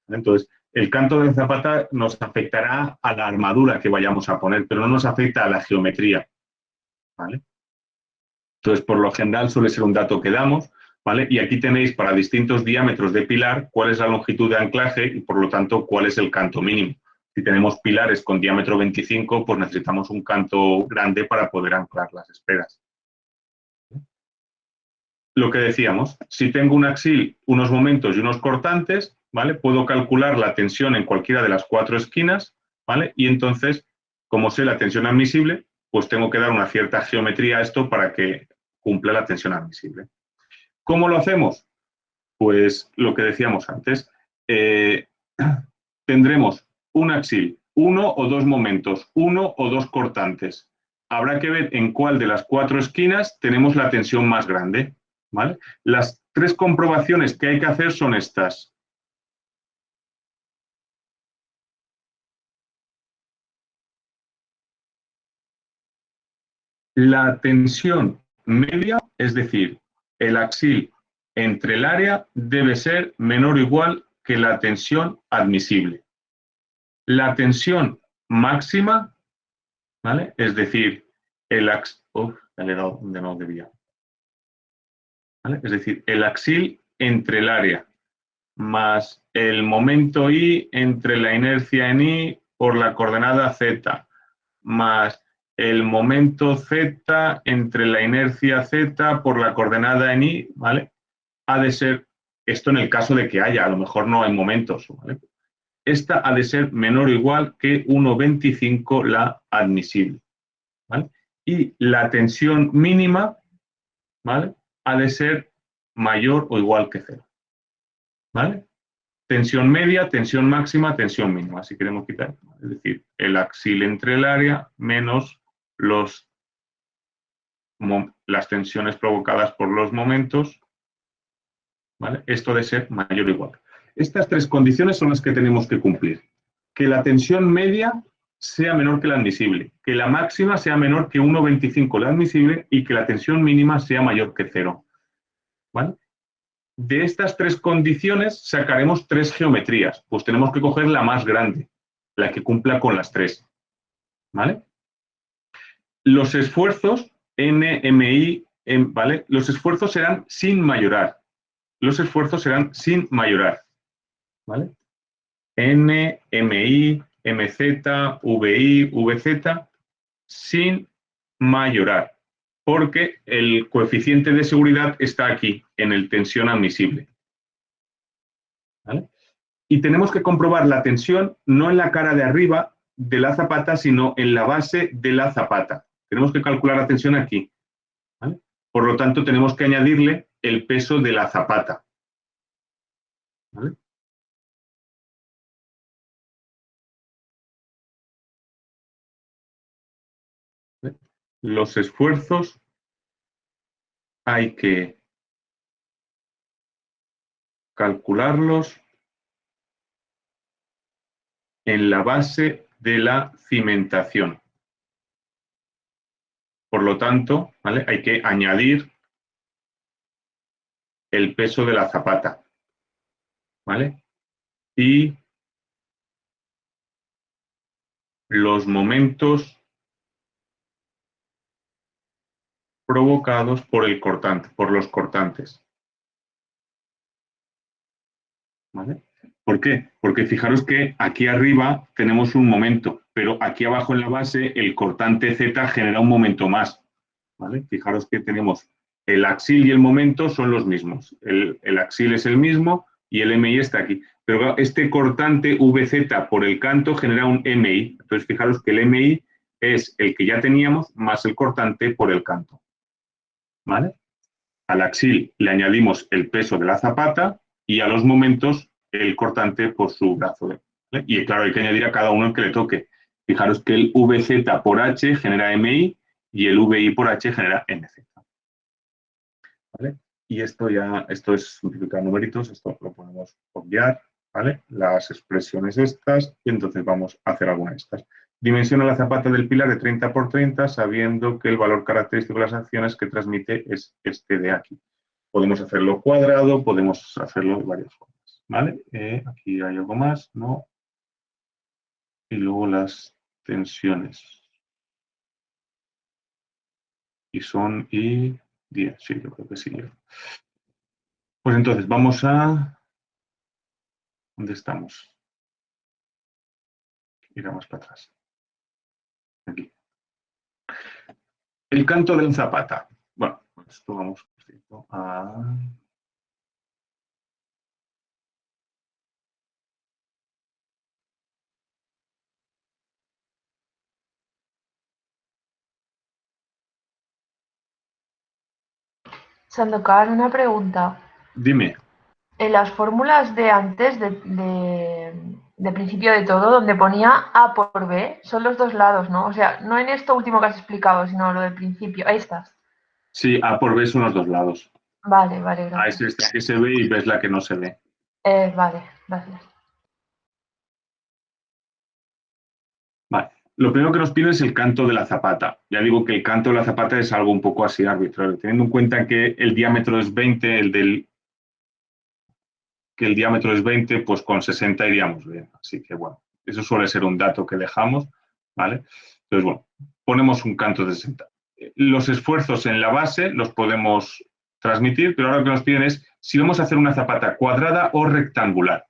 Entonces, el canto de zapata nos afectará a la armadura que vayamos a poner, pero no nos afecta a la geometría, ¿vale? Entonces, por lo general suele ser un dato que damos, ¿vale? Y aquí tenéis para distintos diámetros de pilar cuál es la longitud de anclaje y, por lo tanto, cuál es el canto mínimo. Si tenemos pilares con diámetro 25, pues necesitamos un canto grande para poder anclar las esperas. Lo que decíamos, si tengo un axil, unos momentos y unos cortantes, ¿vale? Puedo calcular la tensión en cualquiera de las cuatro esquinas, ¿vale? Y entonces, como sé la tensión admisible, pues tengo que dar una cierta geometría a esto para que cumpla la tensión admisible. ¿Cómo lo hacemos? Pues lo que decíamos antes, tendremos un axil, uno o dos momentos, uno o dos cortantes. Habrá que ver en cuál de las cuatro esquinas tenemos la tensión más grande, ¿vale? Las tres comprobaciones que hay que hacer son estas. La tensión media, es decir, el axil entre el área debe ser menor o igual que la tensión admisible. La tensión máxima, ¿vale? Es decir, el axil, le he dado donde no debía, ¿vale? Es decir, el axil entre el área más el momento I entre la inercia en I por la coordenada Z, más el momento Z entre la inercia Z por la coordenada en I, ¿vale? Ha de ser, esto en el caso de que haya, a lo mejor no hay momentos, ¿vale? Esta ha de ser menor o igual que 1,25 la admisible, ¿vale? Y la tensión mínima, ¿vale? Ha de ser mayor o igual que 0, ¿vale? Tensión media, tensión máxima, tensión mínima, si queremos quitar. Es decir, el axil entre el área menos las tensiones provocadas por los momentos, ¿vale? Esto debe ser mayor o igual. Estas tres condiciones son las que tenemos que cumplir. Que la tensión media sea menor que la admisible, que la máxima sea menor que 1,25 la admisible y que la tensión mínima sea mayor que 0. ¿Vale? De estas tres condiciones sacaremos tres geometrías, pues tenemos que coger la más grande, la que cumpla con las tres. ¿Vale? Los esfuerzos NMI, ¿vale? Los esfuerzos serán sin mayorar. Los esfuerzos serán sin mayorar. ¿Vale? N, MI, MZ, VI, VZ, sin mayorar, porque el coeficiente de seguridad está aquí, en el tensión admisible. ¿Vale? Y tenemos que comprobar la tensión no en la cara de arriba de la zapata, sino en la base de la zapata. Tenemos que calcular la tensión aquí. ¿Vale? Por lo tanto, tenemos que añadirle el peso de la zapata. ¿Vale? Los esfuerzos hay que calcularlos en la base de la cimentación. Por lo tanto, ¿vale? Hay que añadir el peso de la zapata. ¿Vale? Y los momentos provocados por el cortante, por los cortantes. ¿Vale? ¿Por qué? Porque fijaros que aquí arriba tenemos un momento, pero aquí abajo en la base el cortante Z genera un momento más. ¿Vale? Fijaros que tenemos el axil y el momento son los mismos. El axil es el mismo y el MI está aquí. Pero este cortante VZ por el canto genera un MI. Entonces fijaros que el MI es el que ya teníamos más el cortante por el canto. ¿Vale? Al axil le añadimos el peso de la zapata y a los momentos el cortante por su brazo. ¿Vale? Y claro, hay que añadir a cada uno el que le toque. Fijaros que el VZ por H genera MI y el VI por H genera MZ. ¿Vale? Y esto es simplificar numeritos, esto lo podemos obviar, ¿vale? Las expresiones estas, y entonces vamos a hacer alguna de estas. Dimensiona la zapata del pilar de 30 por 30, sabiendo que el valor característico de las acciones que transmite es este de aquí. Podemos hacerlo cuadrado, podemos hacerlo de varias formas, ¿vale? Aquí hay algo más, ¿no? Y luego las tensiones. Y son 10, sí, yo creo que sí. Pues entonces vamos a... ¿Dónde estamos? Iremos para atrás. Aquí. El canto del zapata. Bueno, esto vamos a... Sandokan, una pregunta. Dime. En las fórmulas de antes, de principio de todo, donde ponía A por B, son los dos lados, ¿no? O sea, no en esto último que has explicado, sino lo del principio. Estas. Sí, A por B son los dos lados. Vale, vale, A es gracias. esta que se ve y B es la que no se ve. Vale, gracias. Vale. Lo primero que nos pide es el canto de la zapata. Ya digo que el canto de la zapata es algo un poco así arbitrario, teniendo en cuenta que el diámetro es 20, que el diámetro es 20, pues con 60 iríamos bien. Así que bueno, eso suele ser un dato que dejamos, ¿vale? Entonces, bueno, ponemos un canto de 60. Los esfuerzos en la base los podemos transmitir, pero ahora lo que nos piden es si vamos a hacer una zapata cuadrada o rectangular.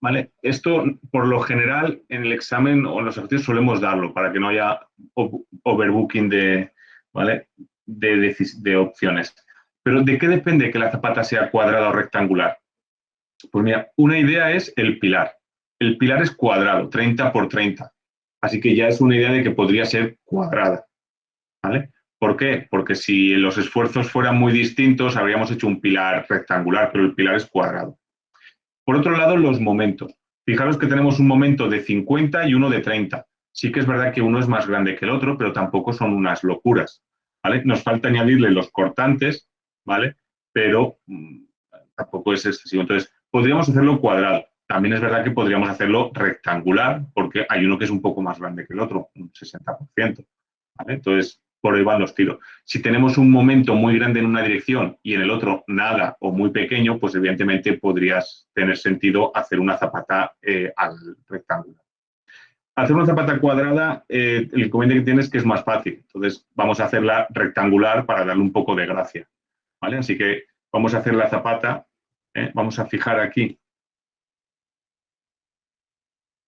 ¿Vale? Esto, por lo general, en el examen o en los ejercicios solemos darlo para que no haya overbooking ¿vale? de opciones. Pero ¿de qué depende que la zapata sea cuadrada o rectangular? Pues mira, una idea es el pilar. El pilar es cuadrado, 30 por 30. Así que ya es una idea de que podría ser cuadrada. ¿Vale? ¿Por qué? Porque si los esfuerzos fueran muy distintos, habríamos hecho un pilar rectangular, pero el pilar es cuadrado. Por otro lado, los momentos. Fijaros que tenemos un momento de 50 y uno de 30. Sí que es verdad que uno es más grande que el otro, pero tampoco son unas locuras. ¿Vale? Nos falta añadirle los cortantes, ¿vale? Pero tampoco es excesivo. Entonces, podríamos hacerlo cuadrado. También es verdad que podríamos hacerlo rectangular, porque hay uno que es un poco más grande que el otro, un 60%. ¿Vale? Entonces, por ahí van los tiros. Si tenemos un momento muy grande en una dirección y en el otro nada o muy pequeño, pues evidentemente podrías tener sentido hacer una zapata al rectángulo. Hacer una zapata cuadrada, el inconveniente que tiene es que es más fácil. Entonces, vamos a hacerla rectangular para darle un poco de gracia. ¿Vale? Así que vamos a hacer la zapata. Vamos a fijar aquí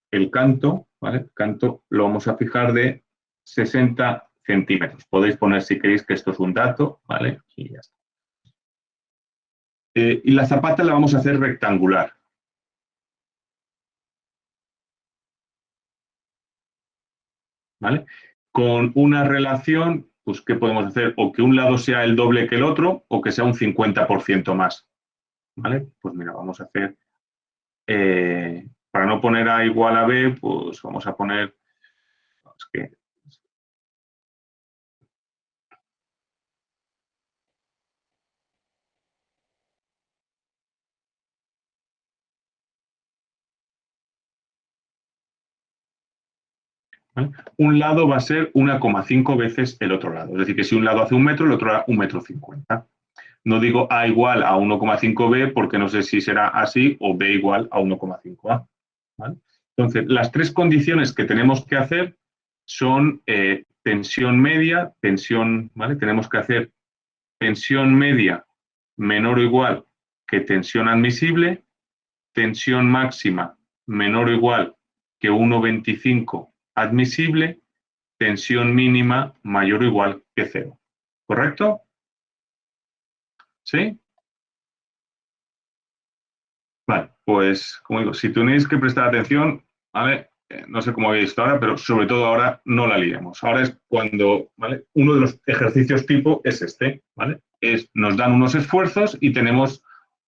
el canto. ¿Vale? El canto lo vamos a fijar de 60 centímetros. Podéis poner si queréis que esto es un dato, ¿vale? Y ya está. Y la zapata la vamos a hacer rectangular. ¿Vale? Con una relación, pues, ¿qué podemos hacer? O que un lado sea el doble que el otro, o que sea un 50% más. ¿Vale? Pues mira, vamos a hacer, para no poner A igual a B, pues vamos a poner, es que ¿vale? Un lado va a ser 1,5 veces el otro lado. Es decir, que si un lado hace 1 metro, el otro hará 1,50 m. No digo A igual a 1,5B porque no sé si será así o B igual a 1,5A. ¿Vale? Entonces, las tres condiciones que tenemos que hacer son tensión media, tensión, ¿vale? Tenemos que hacer tensión media menor o igual que tensión admisible, tensión máxima menor o igual que 1,25 admisible, tensión mínima mayor o igual que 0. ¿Correcto? ¿Sí? Vale, pues como digo, si tenéis que prestar atención, ¿vale? No sé cómo habéis visto ahora, pero sobre todo ahora no la liemos. Ahora es cuando, ¿vale? Uno de los ejercicios tipo es este, ¿vale? Nos dan unos esfuerzos y tenemos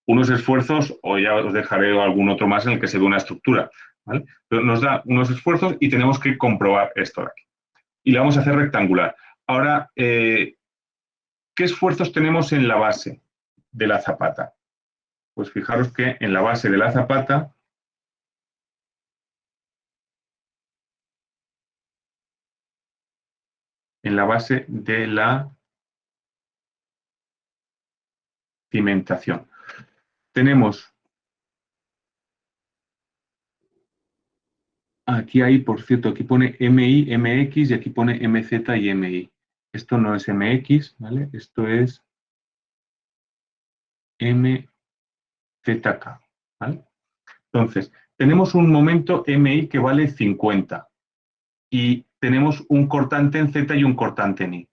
unos esfuerzos, o ya os dejaré algún otro más en el que se ve una estructura, ¿vale? Pero nos da unos esfuerzos y tenemos que comprobar esto de aquí. Y la vamos a hacer rectangular. Ahora, ¿qué esfuerzos tenemos en la base de la zapata? Pues fijaros que en la base de la zapata en la base de la cimentación. Tenemos, aquí hay, por cierto, aquí pone MI, MX y aquí pone MZ y MI. Esto no es MX, ¿vale? Esto es MZK, ¿vale? Entonces, tenemos un momento MI que vale 50 y tenemos un cortante en Z y un cortante en I.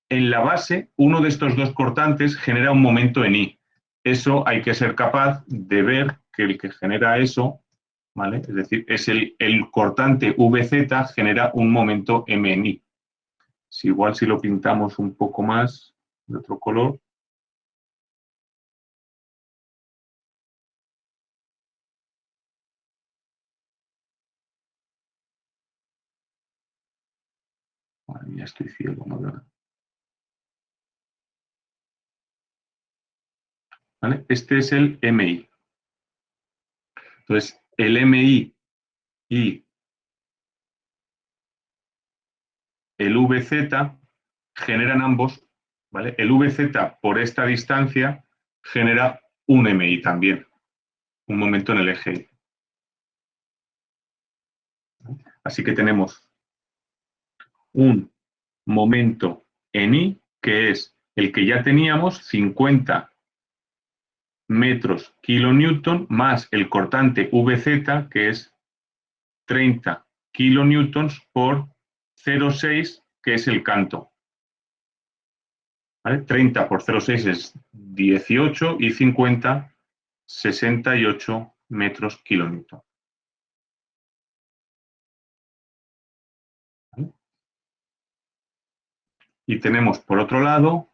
En la base, uno de estos dos cortantes genera un momento en I. Eso hay que ser capaz de ver que el que genera eso, ¿vale? Es decir, es el cortante VZ genera un momento M en I. Si igual si lo pintamos un poco más de otro color. Vale, ya estoy ciego, ¿no? ¿Vale? Este es el MI. Entonces, el MI y el VZ generan ambos, ¿vale? El VZ por esta distancia genera un MI también, un momento en el eje Y. Así que tenemos un momento en I, que es el que ya teníamos, 50 metros kilonewton, más el cortante VZ, que es 30 kilonewtons por 0,6, que es el canto. ¿Vale? 30 por 0,6 es 18 y 50, 68 metros kilonewton. ¿Vale? Y tenemos por otro lado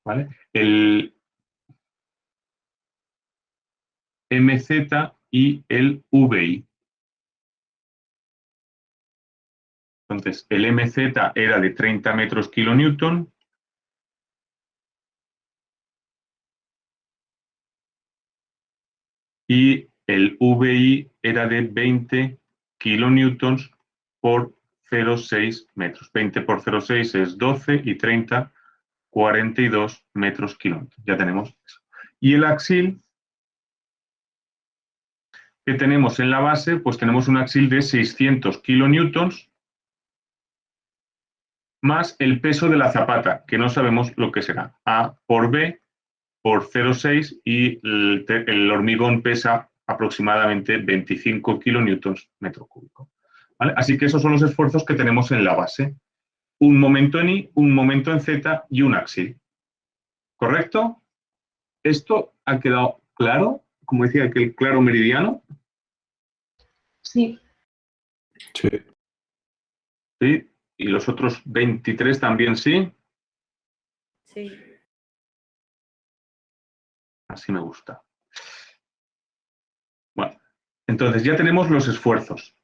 ¿vale? El MZ y el VI. Entonces, el MZ era de 30 metros kilonewton y el VI era de 20 kilonewtons por 0,6 metros. 20 por 0,6 es 12 y 30, 42 metros kilómetros. Ya tenemos eso. Y el axil que tenemos en la base, pues tenemos un axil de 600 kilonewtons más el peso de la zapata, que no sabemos lo que será. A por B por 0,6 y el hormigón pesa aproximadamente 25 kilonewtons metro cúbico. ¿Vale? Así que esos son los esfuerzos que tenemos en la base. Un momento en I, un momento en Z y un axil. ¿Correcto? ¿Esto ha quedado claro? Como decía aquel claro meridiano. Sí. Sí. Sí. ¿Y los otros 23 también sí? Sí. Así me gusta. Bueno, entonces ya tenemos los esfuerzos.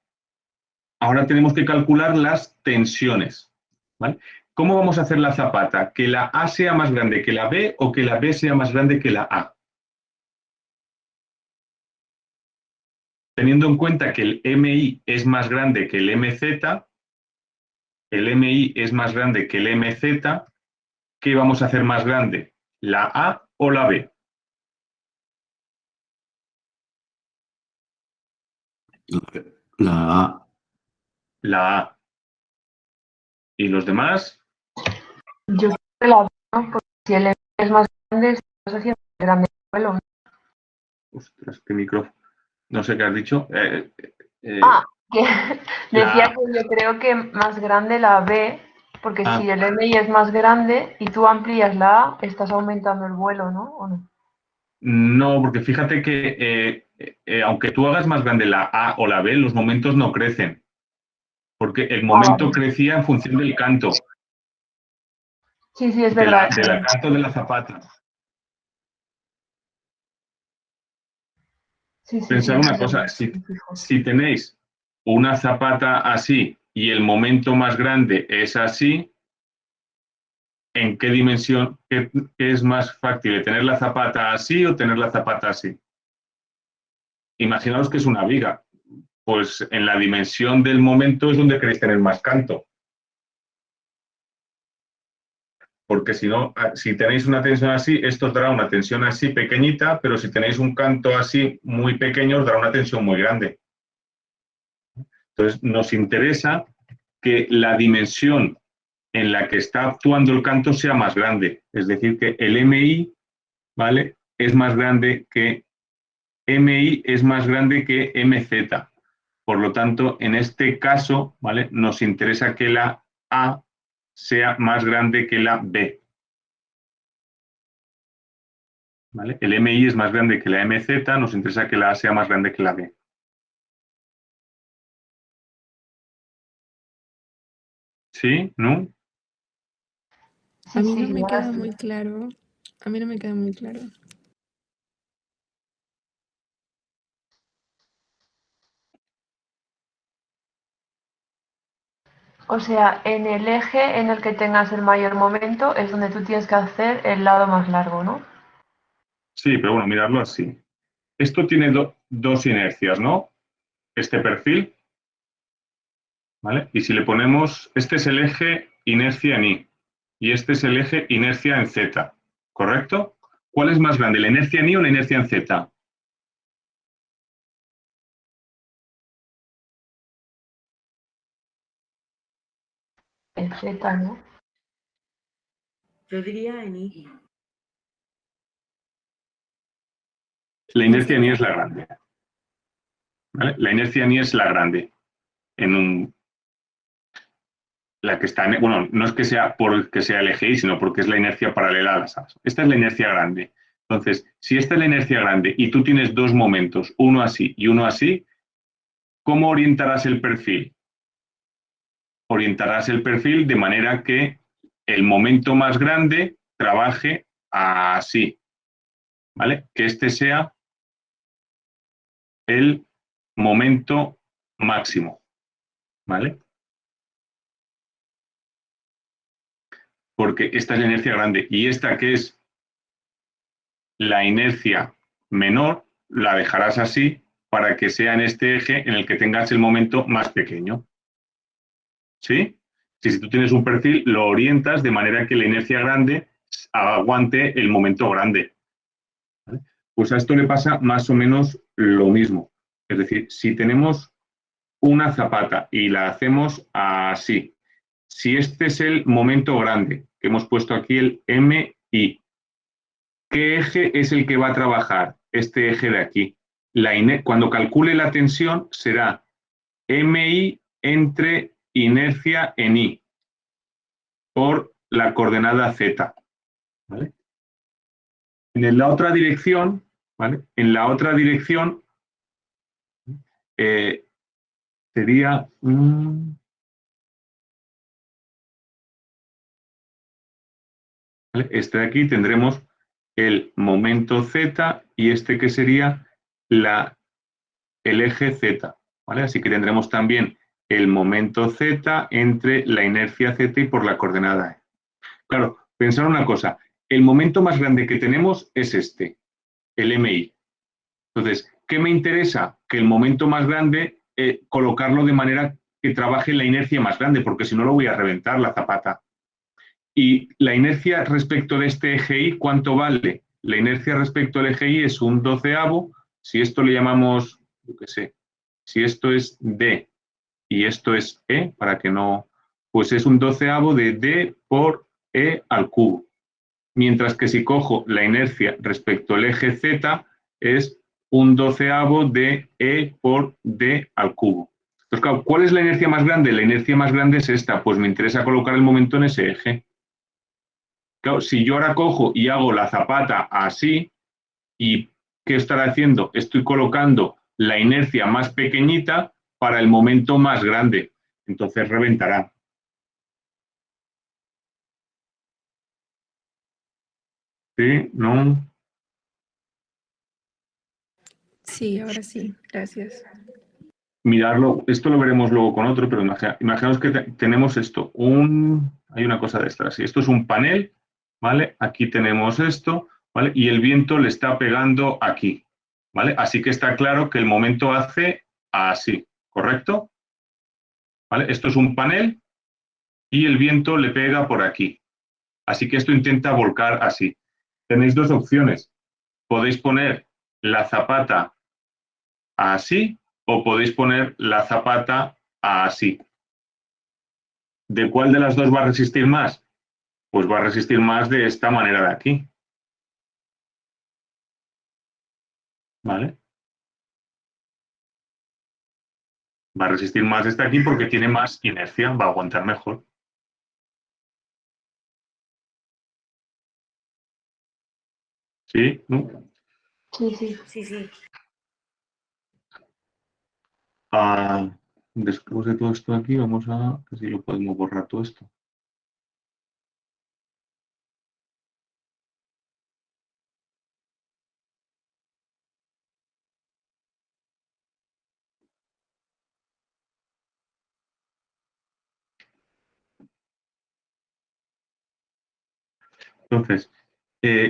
Ahora tenemos que calcular las tensiones. ¿Vale? ¿Cómo vamos a hacer la zapata? ¿Que la A sea más grande que la B o que la B sea más grande que la A? Teniendo en cuenta que el MI es más grande que el MZ, el MI es más grande que el MZ, ¿qué vamos a hacer más grande? ¿La A o la B? La A. La A. ¿Y los demás? Yo creo que la B, ¿no? Porque si el M es más grande, estás haciendo más grande el vuelo, ¿no? Ostras, qué micrófono. No sé qué has dicho. Que decía que yo creo que más grande la B, porque si el MI es más grande y tú amplías la A, estás aumentando el vuelo, ¿no? ¿O no? No, porque fíjate que aunque tú hagas más grande la A o la B, los momentos no crecen. Porque el momento crecía en función del canto. Sí, sí, es verdad. Del canto de la zapata. Sí, sí, Pensad una cosa, si tenéis una zapata así y el momento más grande es así, ¿en qué dimensión qué es más factible? ¿Tener la zapata así o tener la zapata así? Imaginaos que es una viga. Pues en la dimensión del momento es donde queréis tener más canto. Porque si no, si tenéis una tensión así, esto os dará una tensión así pequeñita, pero si tenéis un canto así muy pequeño, os dará una tensión muy grande. Entonces, nos interesa que la dimensión en la que está actuando el canto sea más grande. Es decir, que el MI, ¿vale?, es más grande que MI es más grande que MZ. Por lo tanto, en este caso, ¿vale?, nos interesa que la A sea más grande que la B. ¿Vale? El MI es más grande que la MZ, nos interesa que la A sea más grande que la B. ¿Sí? ¿No? A mí no me queda muy claro. A mí no me queda muy claro. O sea, en el eje en el que tengas el mayor momento es donde tú tienes que hacer el lado más largo, ¿no? Sí, pero bueno, mirarlo así. Esto tiene dos inercias, ¿no? Este perfil, ¿vale? Y si le ponemos, este es el eje inercia en I y este es el eje inercia en Z, ¿correcto? ¿Cuál es más grande, la inercia en I o la inercia en Z? En Z, ¿no? Yo diría en I. La inercia en I es la grande. ¿Vale? La inercia en I es la grande. La que está bueno, no es que sea porque sea el eje Y, sino porque es la inercia paralela a las alas. Esta es la inercia grande. Entonces, si esta es la inercia grande y tú tienes dos momentos, uno así y uno así, ¿cómo orientarás el perfil? Orientarás el perfil de manera que el momento más grande trabaje así, ¿vale? Que este sea el momento máximo, ¿vale? Porque esta es la inercia grande y esta que es la inercia menor, la dejarás así para que sea en este eje en el que tengas el momento más pequeño. ¿Sí? Si tú tienes un perfil, lo orientas de manera que la inercia grande aguante el momento grande. ¿Vale? Pues a esto le pasa más o menos lo mismo. Es decir, si tenemos una zapata y la hacemos así, si este es el momento grande, que hemos puesto aquí el MI, ¿qué eje es el que va a trabajar? Este eje de aquí. Cuando calcule la tensión será MI entre inercia en I por la coordenada Z. ¿Vale? En la otra dirección, ¿vale? En la otra dirección sería... ¿vale? Este de aquí tendremos el momento Z y este que sería el eje Z. ¿Vale? Así que tendremos también el momento Z entre la inercia Z y por la coordenada E. Claro, pensar una cosa, el momento más grande que tenemos es este, el MI. Entonces, ¿qué me interesa? Que el momento más grande, colocarlo de manera que trabaje la inercia más grande, porque si no lo voy a reventar la zapata. Y la inercia respecto de este eje Y, ¿cuánto vale? La inercia respecto al eje Y es un doceavo. Si esto le llamamos, yo qué sé, si esto es D y esto es E, para que no, pues es un doceavo de D por E al cubo. Mientras que si cojo la inercia respecto al eje Z, es un doceavo de E por D al cubo. Entonces, claro, ¿cuál es la inercia más grande? La inercia más grande es esta, pues me interesa colocar el momento en ese eje. Claro, si yo ahora cojo y hago la zapata así, ¿y qué estaré haciendo? Estoy colocando la inercia más pequeñita para el momento más grande. Entonces reventará. ¿Sí? ¿No? Sí, ahora sí, gracias. Mirarlo, esto lo veremos luego con otro, pero imaginaos que tenemos esto, hay una cosa de estas, y esto es un panel, ¿vale? Aquí tenemos esto, ¿vale? Y el viento le está pegando aquí, ¿vale? Así que está claro que el momento hace así, ¿correcto? ¿Vale? Esto es un panel y el viento le pega por aquí. Así que esto intenta volcar así. Tenéis dos opciones. Podéis poner la zapata así o podéis poner la zapata así. ¿De cuál de las dos va a resistir más? Pues va a resistir más de esta manera de aquí. ¿Vale? Va a resistir más esta aquí porque tiene más inercia, va a aguantar mejor. ¿Sí? ¿No? Sí, sí. Sí, sí. Después de todo esto aquí, vamos a ver si lo podemos borrar todo esto. Entonces,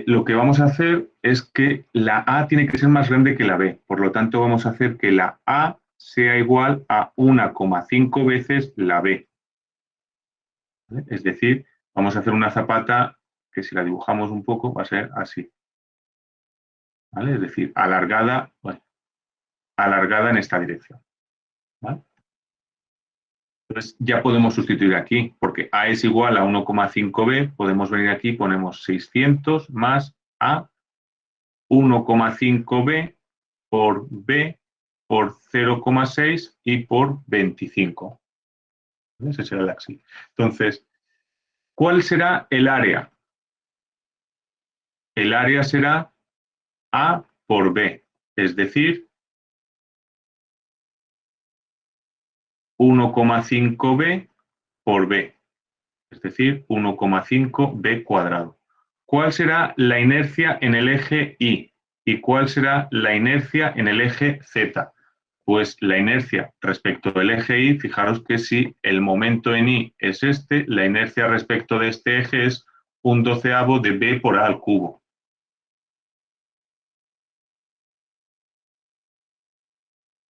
lo que vamos a hacer es que la A tiene que ser más grande que la B. Por lo tanto, vamos a hacer que la A sea igual a 1,5 veces la B. ¿Vale? Es decir, vamos a hacer una zapata que si la dibujamos un poco va a ser así. ¿Vale? Es decir, alargada, bueno, alargada en esta dirección. ¿Vale? Entonces ya podemos sustituir aquí, porque A es igual a 1,5B, podemos venir aquí, ponemos 600 más A 1,5B por B por 0,6 y por 25. Ese será el axil. Entonces, ¿cuál será el área? El área será A por B, es decir, 1,5B por B, es decir, 1,5B cuadrado. ¿Cuál será la inercia en el eje Y? ¿Y cuál será la inercia en el eje Z? Pues la inercia respecto del eje Y, fijaros que si el momento en Y es este, la inercia respecto de este eje es 1/12 de B por A al cubo.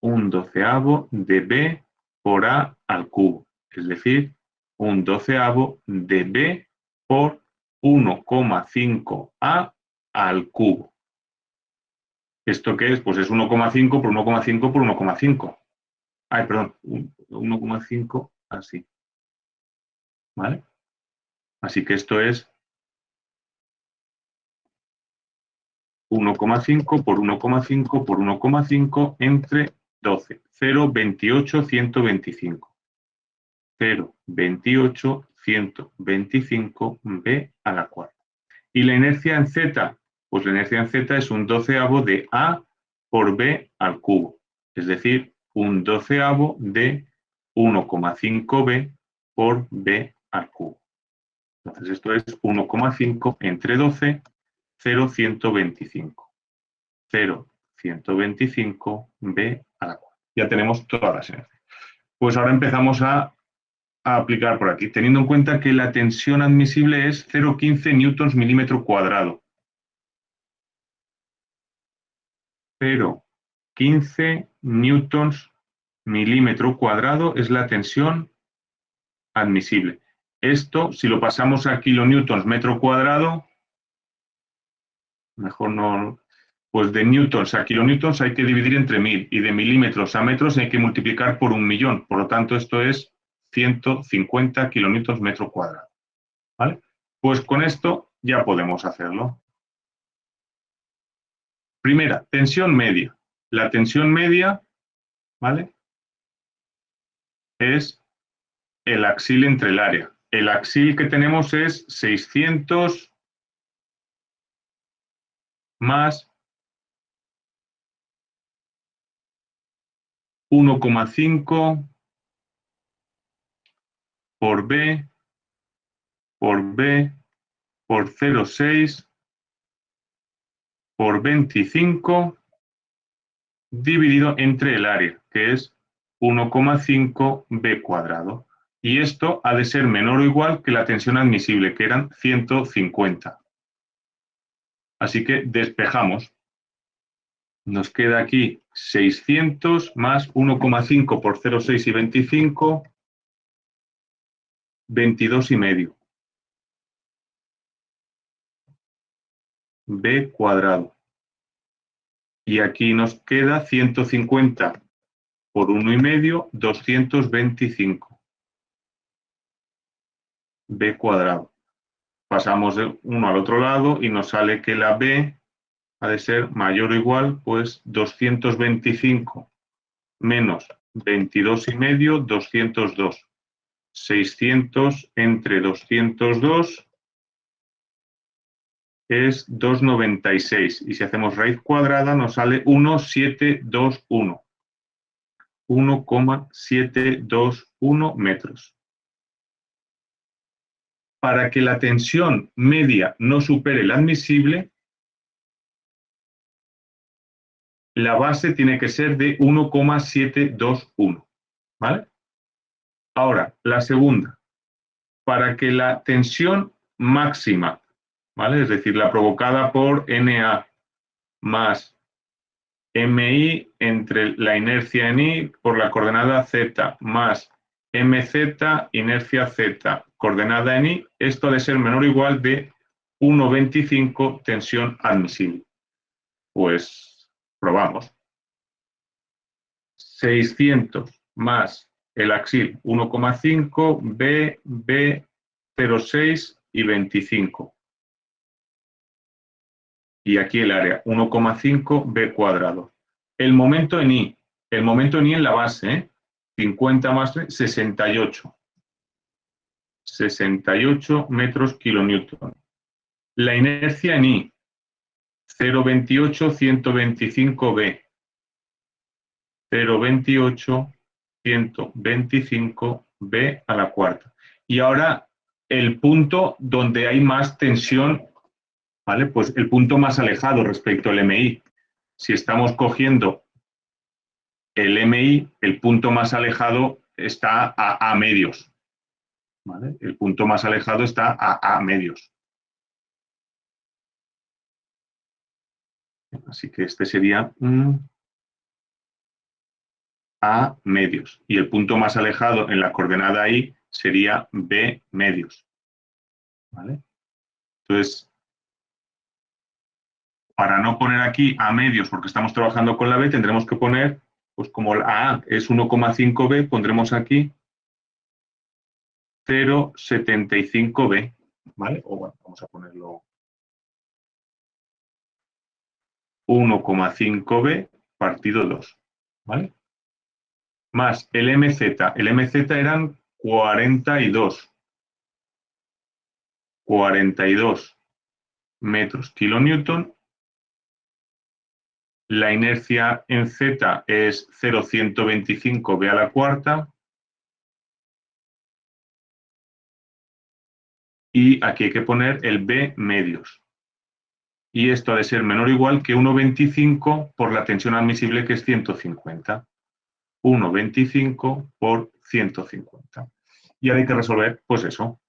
Un doceavo de B por A al cubo, es decir, 1/12 de B por 1,5A al cubo. ¿Esto qué es? Pues es 1,5 por 1,5 por 1,5. Ay, perdón, 1,5 así. ¿Vale? Así que esto es 1,5 por 1,5 por 1,5 entre 12. 0,28, 125. 0,28, 125 B a la cuarta. ¿Y la inercia en Z? Pues la inercia en Z es 1/12 de A por B al cubo. Es decir, 1/12 de 1,5B por B al cubo. Entonces esto es 1,5 entre 12, 0,125. 0,125 B a la cuarta. Ya tenemos todas las energías. Pues ahora empezamos a aplicar por aquí, teniendo en cuenta que la tensión admisible es 0,15 newtons milímetro cuadrado. 0,15 newtons milímetro cuadrado es la tensión admisible. Esto, si lo pasamos a kilonewtons metro cuadrado, mejor no, pues de newtons a kilonewtons hay que dividir entre 1000 y de milímetros a metros hay que multiplicar por 1.000.000. Por lo tanto, esto es 150 kilonewtons metro cuadrado. ¿Vale? Pues con esto ya podemos hacerlo. Primera, tensión media. La tensión media, ¿vale? Es el axil entre el área. El axil que tenemos es 600 más 1,5 por B por B por 0,6 por 25 dividido entre el área, que es 1,5 B cuadrado. Y esto ha de ser menor o igual que la tensión admisible, que eran 150. Así que despejamos. Nos queda aquí 600 más 1,5 por 0,6 y 25, 22,5. B cuadrado. Y aquí nos queda 150 por 1,5, 225. B cuadrado. Pasamos de uno al otro lado y nos sale que la B ha de ser mayor o igual, pues 225 menos 22,5, 202. 600 entre 202 es 2,96. Y si hacemos raíz cuadrada nos sale 1,721. 1,721 metros. Para que la tensión media no supere la admisible, la base tiene que ser de 1,721. ¿Vale? Ahora, la segunda. Para que la tensión máxima, ¿vale? Es decir, la provocada por NA más MI entre la inercia en I por la coordenada Z más MZ, inercia Z, coordenada en I, esto ha de ser menor o igual de 1,25 tensión admisible. Pues probamos. 600 más el axil 1,5, B, B, 0,6 y 25. Y aquí el área 1,5 B cuadrado. El momento en I en la base, 50 más 3, 68. 68 metros kilonewton. La inercia en I, 0,28, 125 B. 0,28, 125 B a la cuarta. Y ahora el punto donde hay más tensión, ¿vale? Pues el punto más alejado respecto al MI. Si estamos cogiendo el MI, el punto más alejado está a A medios, ¿vale? El punto más alejado está a A medios. Así que este sería A medios. Y el punto más alejado en la coordenada I sería B medios, ¿vale? Entonces, para no poner aquí A medios porque estamos trabajando con la B, tendremos que poner, pues como la A es 1,5 B, pondremos aquí 0,75 B, ¿vale? O bueno, vamos a ponerlo 1,5 B partido 2, ¿vale? Más el MZ. El MZ eran 42 metros kilonewton. La inercia en Z es 0,125 B a la cuarta. Y aquí hay que poner el B medios. Y esto ha de ser menor o igual que 1,25 por la tensión admisible, que es 150. 1,25 por 150. Y ahora hay que resolver, pues eso.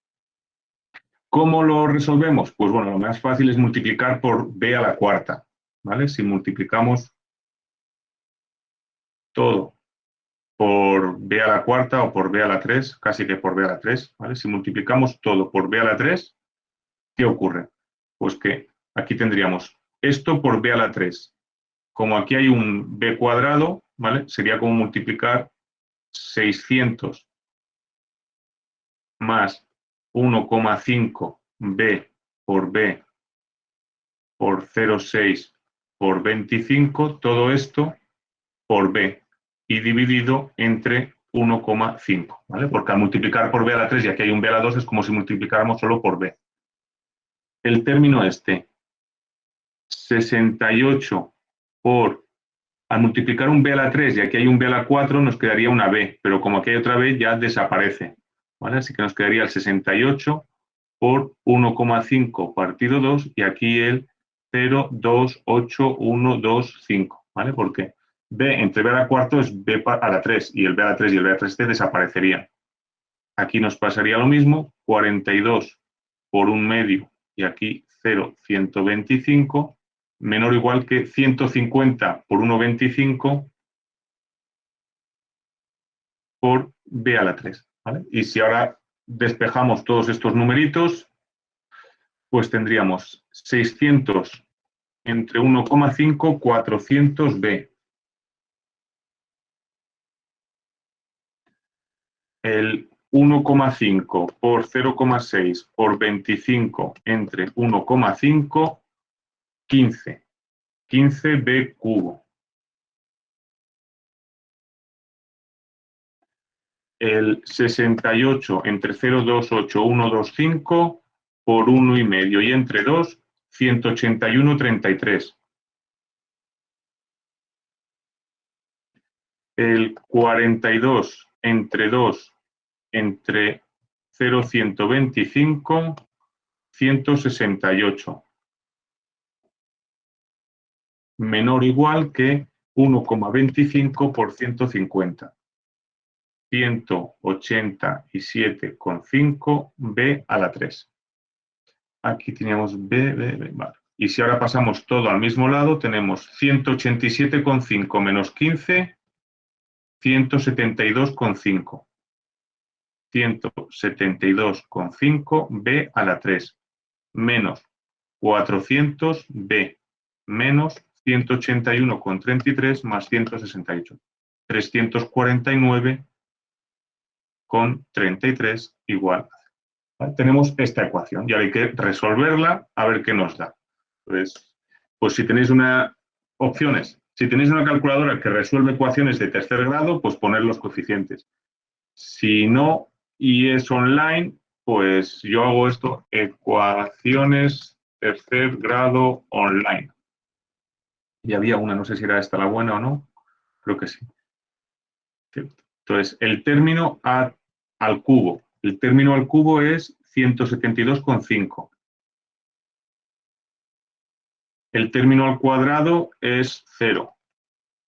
¿Cómo lo resolvemos? Pues bueno, lo más fácil es multiplicar por B a la cuarta, ¿vale? Si multiplicamos todo por B a la cuarta o por B a la 3, casi que por B a la 3, ¿vale? Si multiplicamos todo por B a la 3, ¿qué ocurre? Pues que aquí tendríamos esto por B a la 3. Como aquí hay un B cuadrado, ¿vale? Sería como multiplicar 600 más 1,5 B por B por 0,6 por 25, todo esto por B y dividido entre 1,5, ¿vale? Porque al multiplicar por B a la 3 y aquí hay un B a la 2 es como si multiplicáramos solo por B. El término este, 68 por, al multiplicar un B a la 3 y aquí hay un B a la 4 nos quedaría una B, pero como aquí hay otra B ya desaparece, ¿vale? Así que nos quedaría el 68 por 1,5 partido 2 y aquí el 0,28125, ¿vale? Porque B entre B a la cuarto es B a la 3 y el B a la 3 y el B a la 3 desaparecerían. Aquí nos pasaría lo mismo, 42 por 1 medio y aquí 0,125 menor o igual que 150 por 1,25 por B a la 3, ¿vale? Y si ahora despejamos todos estos numeritos, pues tendríamos 600 entre 1,5, 400 B. El 1,5 por 0,6 por 25 entre 1,5, 15. 15 B cubo. El 68 entre 0,28125 por 1,5 y entre 2, 181,33. El 42 entre 2 entre 0,125, 168. Menor o igual que 1,25 por 150. 187,5 B a la 3. Aquí teníamos B, vale. Y si ahora pasamos todo al mismo lado, tenemos 187,5 menos 15, 172,5. 172,5 B a la 3, menos 400 B, menos 181,33 más 168. 349 con 33 igual a 0. ¿Vale? Tenemos esta ecuación y ahora hay que resolverla a ver qué nos da. Pues si tenéis opciones, si tenéis una calculadora que resuelve ecuaciones de tercer grado, pues poner los coeficientes. Si no y es online, pues yo hago esto, ecuaciones tercer grado online. Y había una, no sé si era esta la buena o no, creo que sí. Entonces, el término al cubo. El término al cubo es 172,5. El término al cuadrado es 0.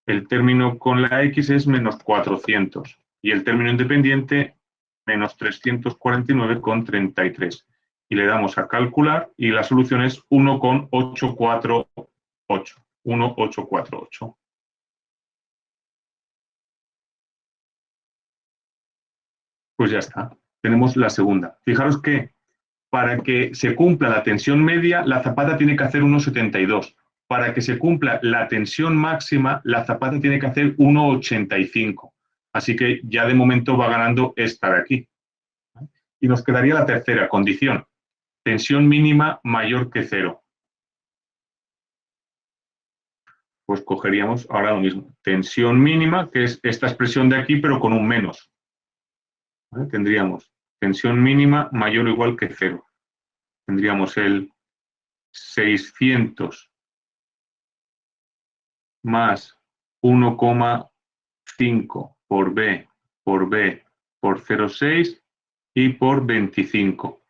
El término con la x es menos 400. Y el término independiente, menos 349,33. Y le damos a calcular y la solución es 1,848. 1,848. Pues ya está. Tenemos la segunda. Fijaros que para que se cumpla la tensión media, la zapata tiene que hacer 1,72. Para que se cumpla la tensión máxima, la zapata tiene que hacer 1,85. Así que ya de momento va ganando esta de aquí. Y nos quedaría la tercera condición. Tensión mínima mayor que 0. Pues cogeríamos ahora lo mismo. Tensión mínima, que es esta expresión de aquí, pero con un menos. ¿Vale? Tendríamos tensión mínima mayor o igual que 0. Tendríamos el 600 más 1,5 por B por 0,6 y por 25,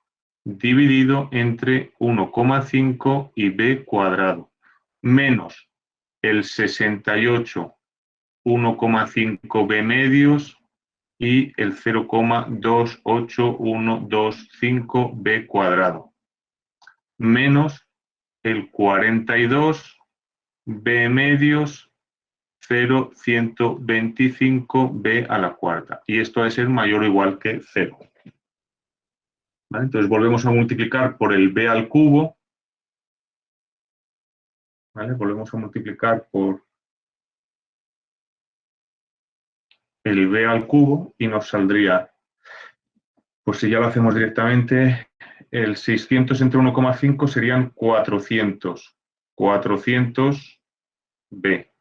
dividido entre 1,5 y B cuadrado, menos el 68, 1,5 B medios y el 0,28125 B cuadrado, menos el 42 B medios 0,125 B a la cuarta. Y esto debe ser mayor o igual que 0. ¿Vale? Entonces volvemos a multiplicar por el B al cubo. ¿Vale? Volvemos a multiplicar por el B al cubo y nos saldría, pues si ya lo hacemos directamente, el 600 entre 1,5 serían 400. 400 B.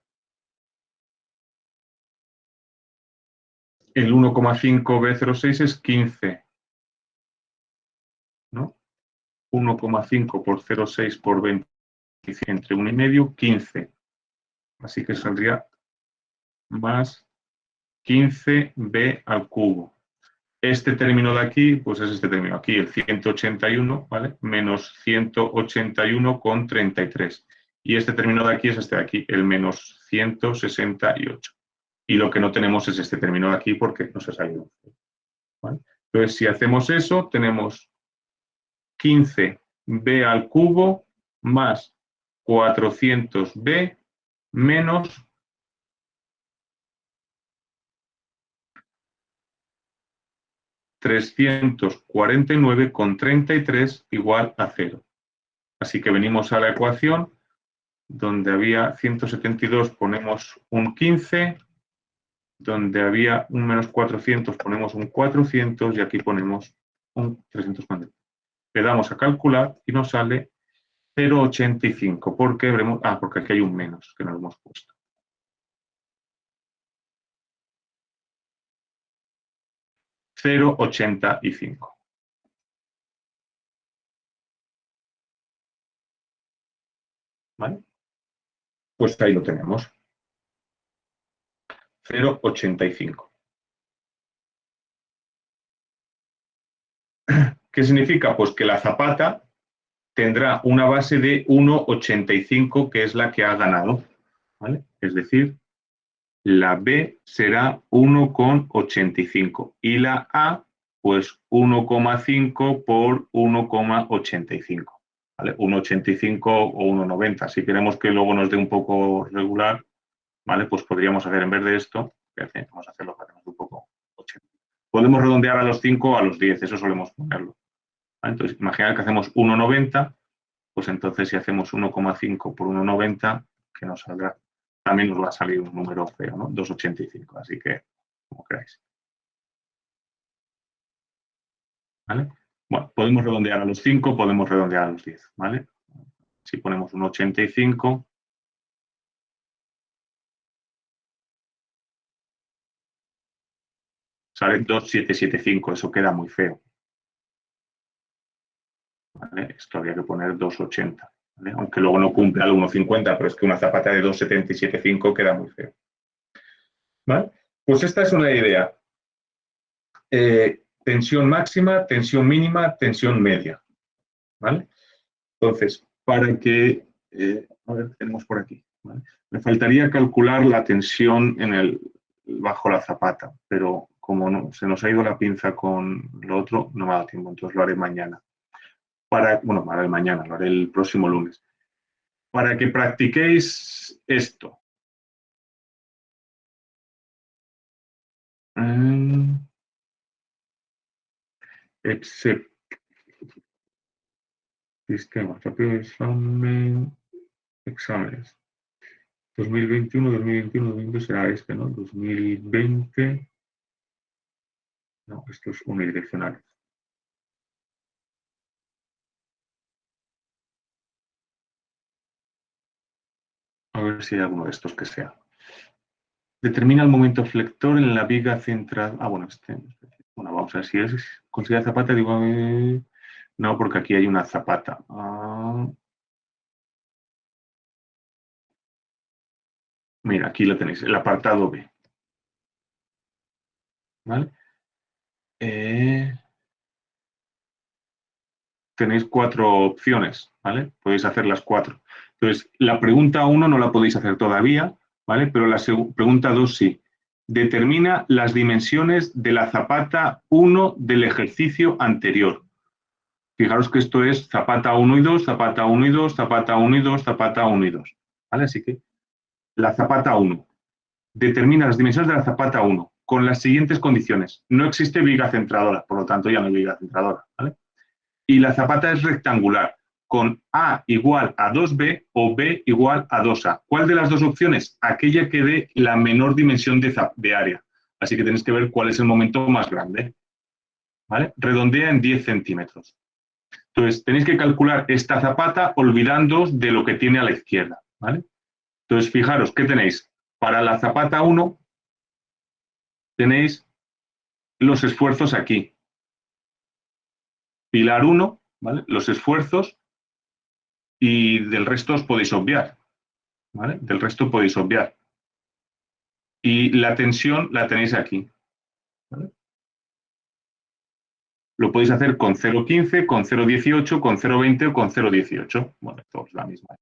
El 1,5 B06 es 15. ¿No? 1,5 por 0,6 por 20 entre 1,5, 15. Así que saldría más 15b al cubo. Este término de aquí, pues es este término aquí, el 181, ¿vale? Menos 181,33. Y este término de aquí es este de aquí, el menos 168. Y lo que no tenemos es este término de aquí porque no se ha salido. ¿Vale? Entonces, si hacemos eso, tenemos 15b al cubo más 400b menos 349,33 igual a 0. Así que venimos a la ecuación donde había 172 ponemos un 15, donde había un menos 400 ponemos un 400 y aquí ponemos un 340. Le damos a calcular y nos sale 0,85. ¿Por qué? Porque aquí hay un menos que nos hemos puesto. $0,85. ¿Vale? Pues ahí lo tenemos. 0,85. ¿Qué significa? Pues que la zapata tendrá una base de 1,85, que es la que ha ganado. ¿Vale? Es decir, la B será 1,85 y la A, pues 1,5 por 1,85. ¿Vale? 1,85 o 1,90. Si queremos que luego nos dé un poco regular, ¿vale? Pues podríamos hacer en vez de esto, vamos a hacerlo para que nos dé un poco 80. Podemos redondear a los 5 o a los 10, eso solemos ponerlo. ¿Vale? Entonces, imaginad que hacemos 1,90, pues entonces si hacemos 1,5 por 1,90, que nos saldrá, también nos va a salir un número feo, ¿no? 2,85, así que como queráis. ¿vale? Bueno, podemos redondear a los 5, podemos redondear a los 10, ¿vale? Si ponemos un 85, sale 2775, eso queda muy feo. ¿Vale? Esto habría que poner 280, ¿vale? Aunque luego no cumple al 1,50, pero es que una zapata de 2,775 queda muy feo. ¿Vale? Pues esta es una idea. Tensión máxima, tensión mínima, tensión media. ¿Vale? Entonces, para que... a ver, tenemos por aquí. ¿Vale? Me faltaría calcular la tensión bajo la zapata, pero como no, se nos ha ido la pinza con lo otro, no me ha dado tiempo, entonces lo haré mañana. Bueno, lo haré mañana, lo haré el próximo lunes. Para que practiquéis esto. Sistemas, rápido examen, exámenes. 2021, 2020 será este, ¿no? 2020. No, esto es unidireccional. A ver si hay alguno de estos que sea. Determina el momento flector en la viga central. Ah, bueno, bueno, vamos a ver si es. ¿Considera zapata? Digo, no, porque aquí hay una zapata. Mira, aquí lo tenéis, el apartado B. ¿Vale? Tenéis 4 opciones, ¿vale? Podéis hacer las 4. Entonces, la pregunta 1 no la podéis hacer todavía, ¿vale? Pero la pregunta 2 sí. Determina las dimensiones de la zapata 1 del ejercicio anterior. Fijaros que esto es zapata 1 y 2, zapata 1 y 2, zapata 1 y 2, zapata 1 y 2. ¿Vale? Así que la zapata 1. Determina las dimensiones de la zapata 1 con las siguientes condiciones. No existe viga centradora, por lo tanto ya no hay viga centradora, ¿vale? Y la zapata es rectangular, con A igual a 2B o B igual a 2A. ¿Cuál de las dos opciones? Aquella que dé la menor dimensión de área. Así que tenéis que ver cuál es el momento más grande. ¿Vale? Redondea en 10 centímetros. Entonces, tenéis que calcular esta zapata olvidándoos de lo que tiene a la izquierda. ¿Vale? Entonces, fijaros, ¿qué tenéis? Para la zapata 1 tenéis los esfuerzos aquí. Pilar 1, ¿vale? Los esfuerzos, y del resto os podéis obviar. ¿Vale? Del resto podéis obviar. Y la tensión la tenéis aquí. ¿Vale? Lo podéis hacer con 0,15, con 0,18, con 0,20 o con 0,18. Bueno, esto es la misma.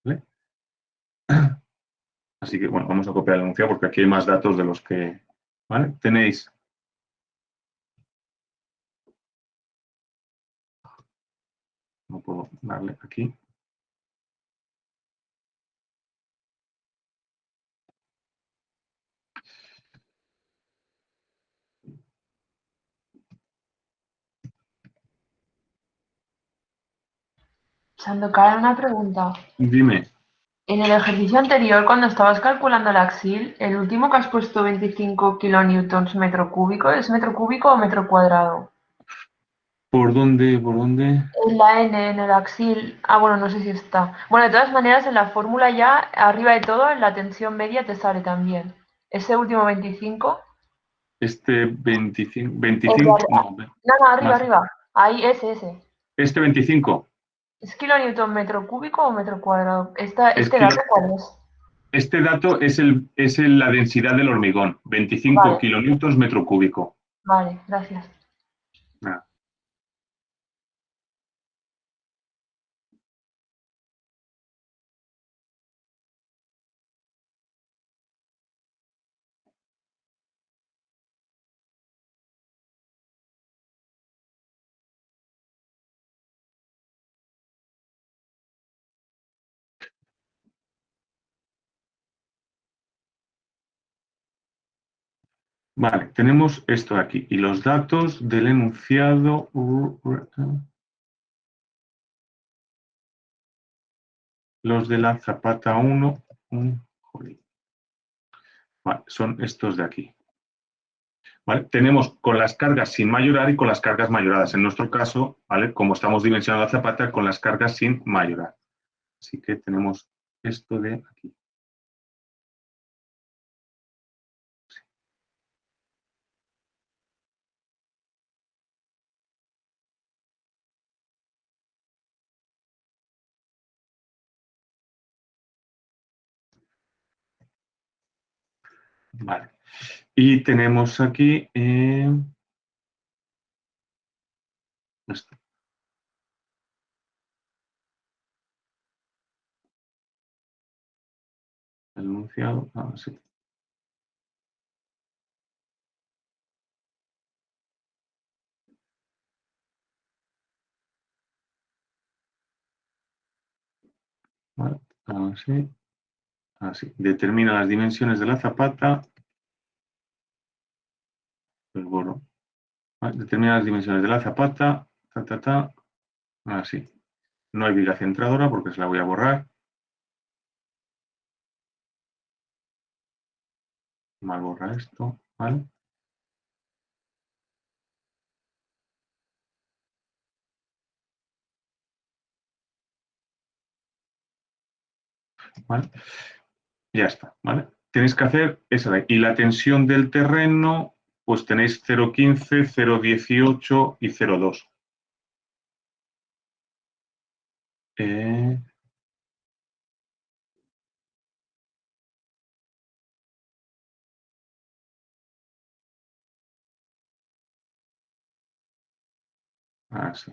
¿Vale? Así que, bueno, vamos a copiar el enunciado porque aquí hay más datos de los que... ¿Vale? Tenéis... No puedo darle aquí. Sandokan, una pregunta. Dime. En el ejercicio anterior, cuando estabas calculando la axil, el último que has puesto 25 kilonewtons metro cúbico, ¿es metro cúbico o metro cuadrado? ¿Por dónde? ¿Por dónde? En la N, en el axil. Ah, bueno, no sé si está. Bueno, de todas maneras, en la fórmula ya, arriba de todo, en la tensión media te sale también. Ese último 25. Este 25... Es 25 no, no, arriba, más. arriba. Ahí, ese. Este 25 ¿Es kilonewton metro cúbico o metro cuadrado? es ¿Este dato cuál es? Este dato es la densidad del hormigón, 25 Vale, kilonewtons metro cúbico. vale, gracias. Ah. Vale, tenemos esto aquí. Y los datos del enunciado... Los de la zapata 1... Vale, son estos de aquí. ¿vale? Tenemos con las cargas sin mayorar y con las cargas mayoradas. En nuestro caso, ¿vale? Como estamos dimensionando la zapata, con las cargas sin mayorar. Así que tenemos esto de aquí. Vale. Y tenemos aquí esto. El enunciado. Sí. Vale. Así. Así. Determina las dimensiones de la zapata. El borro. Vale. Determina las dimensiones de la zapata. Así. No hay viga centradora porque se la voy a borrar. Mal borra esto. ¿Vale? ¿Vale? Ya está, ¿vale? Tenéis que hacer esa de ahí. Y la tensión del terreno, pues tenéis 0,15, 0,18 y 0,2. Así.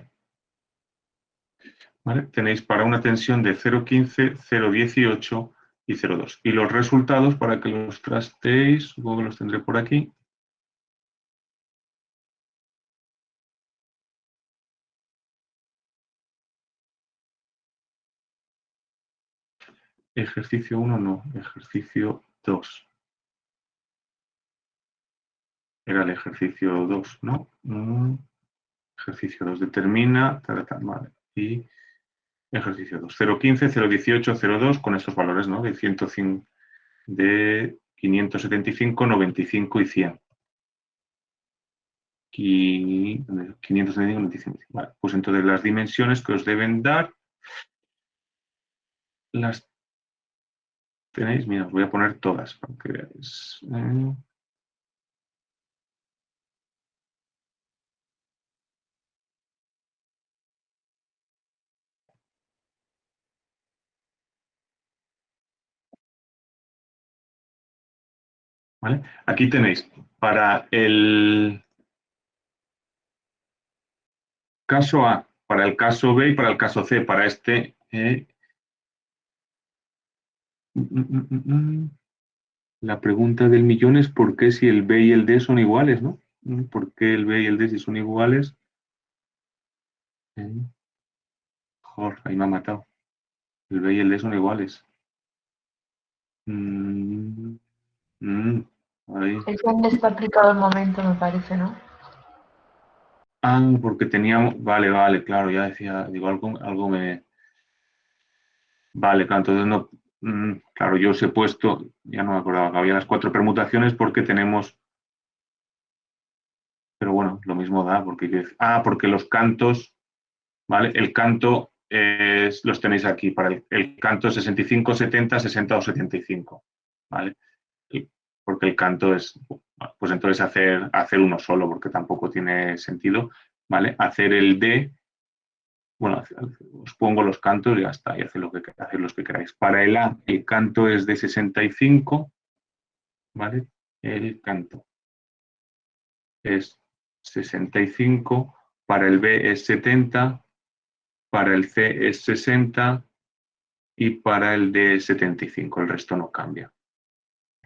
¿Vale? Tenéis para una tensión de 0,15, 0,18 y 0,2. Y los resultados, para que los trasteéis, supongo que los tendré por aquí. Ejercicio 1 no, ejercicio 2. Era el ejercicio 2, ¿no? Ejercicio 2 determina, vale. Y ejercicio 2, 0,15, 0,18, 0,2 con estos valores, ¿no? De 105, de 575, 95 y 100. 575, 95. Vale, pues entonces las dimensiones que os deben dar las tenéis, mira, os voy a poner todas para que veáis. ¿Vale? Aquí tenéis para el caso A, para el caso B y para el caso C, para este. La pregunta del millón es por qué si el B y el D son iguales, ¿no? ¿Por qué el B y el D si son iguales? Joder, ahí me ha matado. El B y el D son iguales. Ahí. Es donde está aplicado el momento, me parece, ¿no? Ah, porque teníamos. Vale, vale, claro, ya decía, digo, algo me. Vale, claro, entonces no. Claro, yo os he puesto, ya no me acordaba que había las 4 permutaciones porque tenemos. Pero bueno, lo mismo da, porque porque los cantos, ¿vale? El canto los tenéis aquí, para el canto 65, 70, 60 o 75, ¿vale? Porque el canto es, pues entonces hacer uno solo, porque tampoco tiene sentido, ¿vale? Hacer el D, bueno, os pongo los cantos y ya está, y haced los que queráis. Para el A, el canto es de 65, ¿vale? El canto es 65, para el B es 70, para el C es 60 y para el D es 75, el resto no cambia,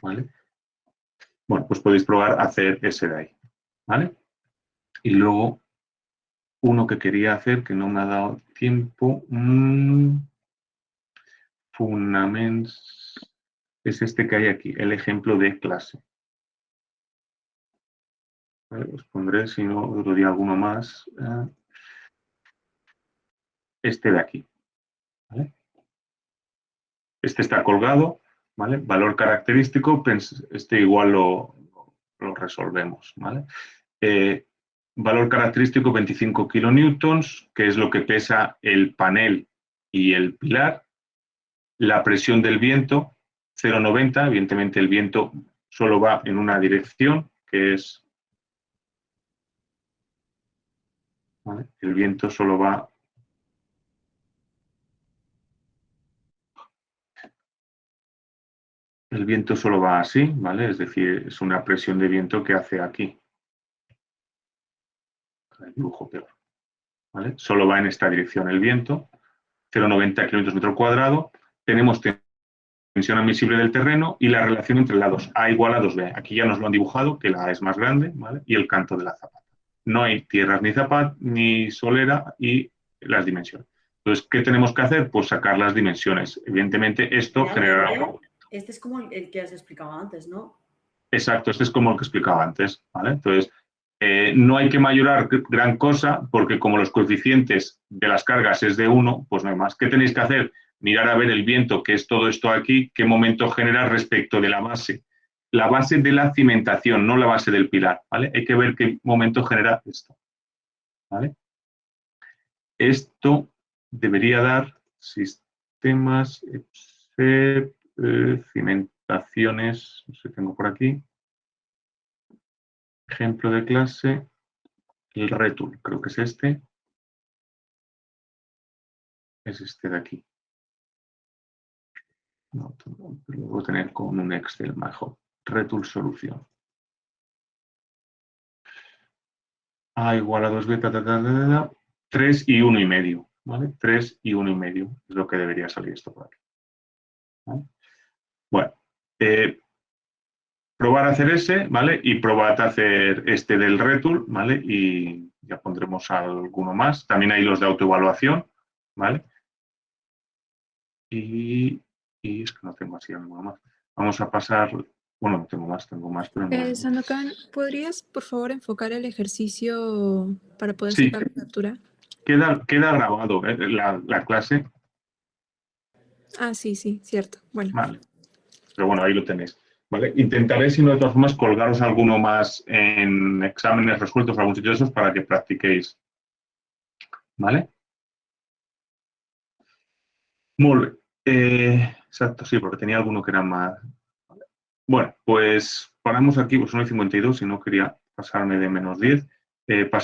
¿vale? Bueno, pues podéis probar a hacer ese de ahí, ¿vale? Y luego uno que quería hacer que no me ha dado tiempo, fundaments, es este que hay aquí, el ejemplo de clase. ¿Vale? Os pondré, si no, otro día alguno más, este de aquí, ¿vale? Este está colgado, ¿vale? Valor característico, este igual lo lo resolvemos, ¿vale? Valor característico 25 kilonewtons, que es lo que pesa el panel y el pilar. La presión del viento, 0,90. Evidentemente el viento solo va en una dirección, que es... ¿vale? El viento solo va... El viento solo va así, ¿vale? Es decir, es una presión de viento que hace aquí. El dibujo peor, ¿vale? Solo va en esta dirección el viento, 0,90 kilómetros metro cuadrado. Tenemos tensión admisible del terreno y la relación entre lados A igual a 2B. Aquí ya nos lo han dibujado, que la A es más grande, ¿vale? Y el canto de la zapata. No hay tierras ni solera y las dimensiones. Entonces, ¿qué tenemos que hacer? Pues sacar las dimensiones. Evidentemente, esto generará... Este es como el que has explicado antes, ¿no? Exacto, este es como el que explicaba antes, ¿vale? Entonces, no hay que mayorar gran cosa porque como los coeficientes de las cargas es de 1, pues no hay más. ¿Qué tenéis que hacer? Mirar a ver el viento, que es todo esto aquí, qué momento genera respecto de la base. La base de la cimentación, no la base del pilar, ¿vale? Hay que ver qué momento genera esto, ¿vale? Esto debería dar sistemas, cimentaciones, no sé, tengo por aquí. Ejemplo de clase, el RETUL, creo que es este. Es este de aquí. No, lo debo tener con un Excel mejor. RETUL solución. A igual a 2B, 3 y 1,5. ¿Vale? 3 y 1,5 es lo que debería salir esto por aquí. ¿Vale? Bueno, probar a hacer ese, ¿vale? Y probad a hacer este del RETUL, ¿vale? Y ya pondremos alguno más. También hay los de autoevaluación, ¿vale? Y es que no tengo así alguno más. Vamos a pasar... Bueno, no tengo más, pero no... Sandokan, ¿podrías, por favor, enfocar el ejercicio para poder Sí, sacar la captura? queda grabado la clase. Ah, sí, cierto. Bueno. Vale. Pero bueno, ahí lo tenéis. ¿Vale? Intentaré, si no, de todas formas, colgaros alguno más en exámenes resueltos, algún sitio de esos, para que practiquéis. ¿Vale? Muy bien. Exacto, sí, porque tenía alguno que era más... Bueno, pues paramos aquí, pues 1:52, si no quería pasarme de -10. Pasamos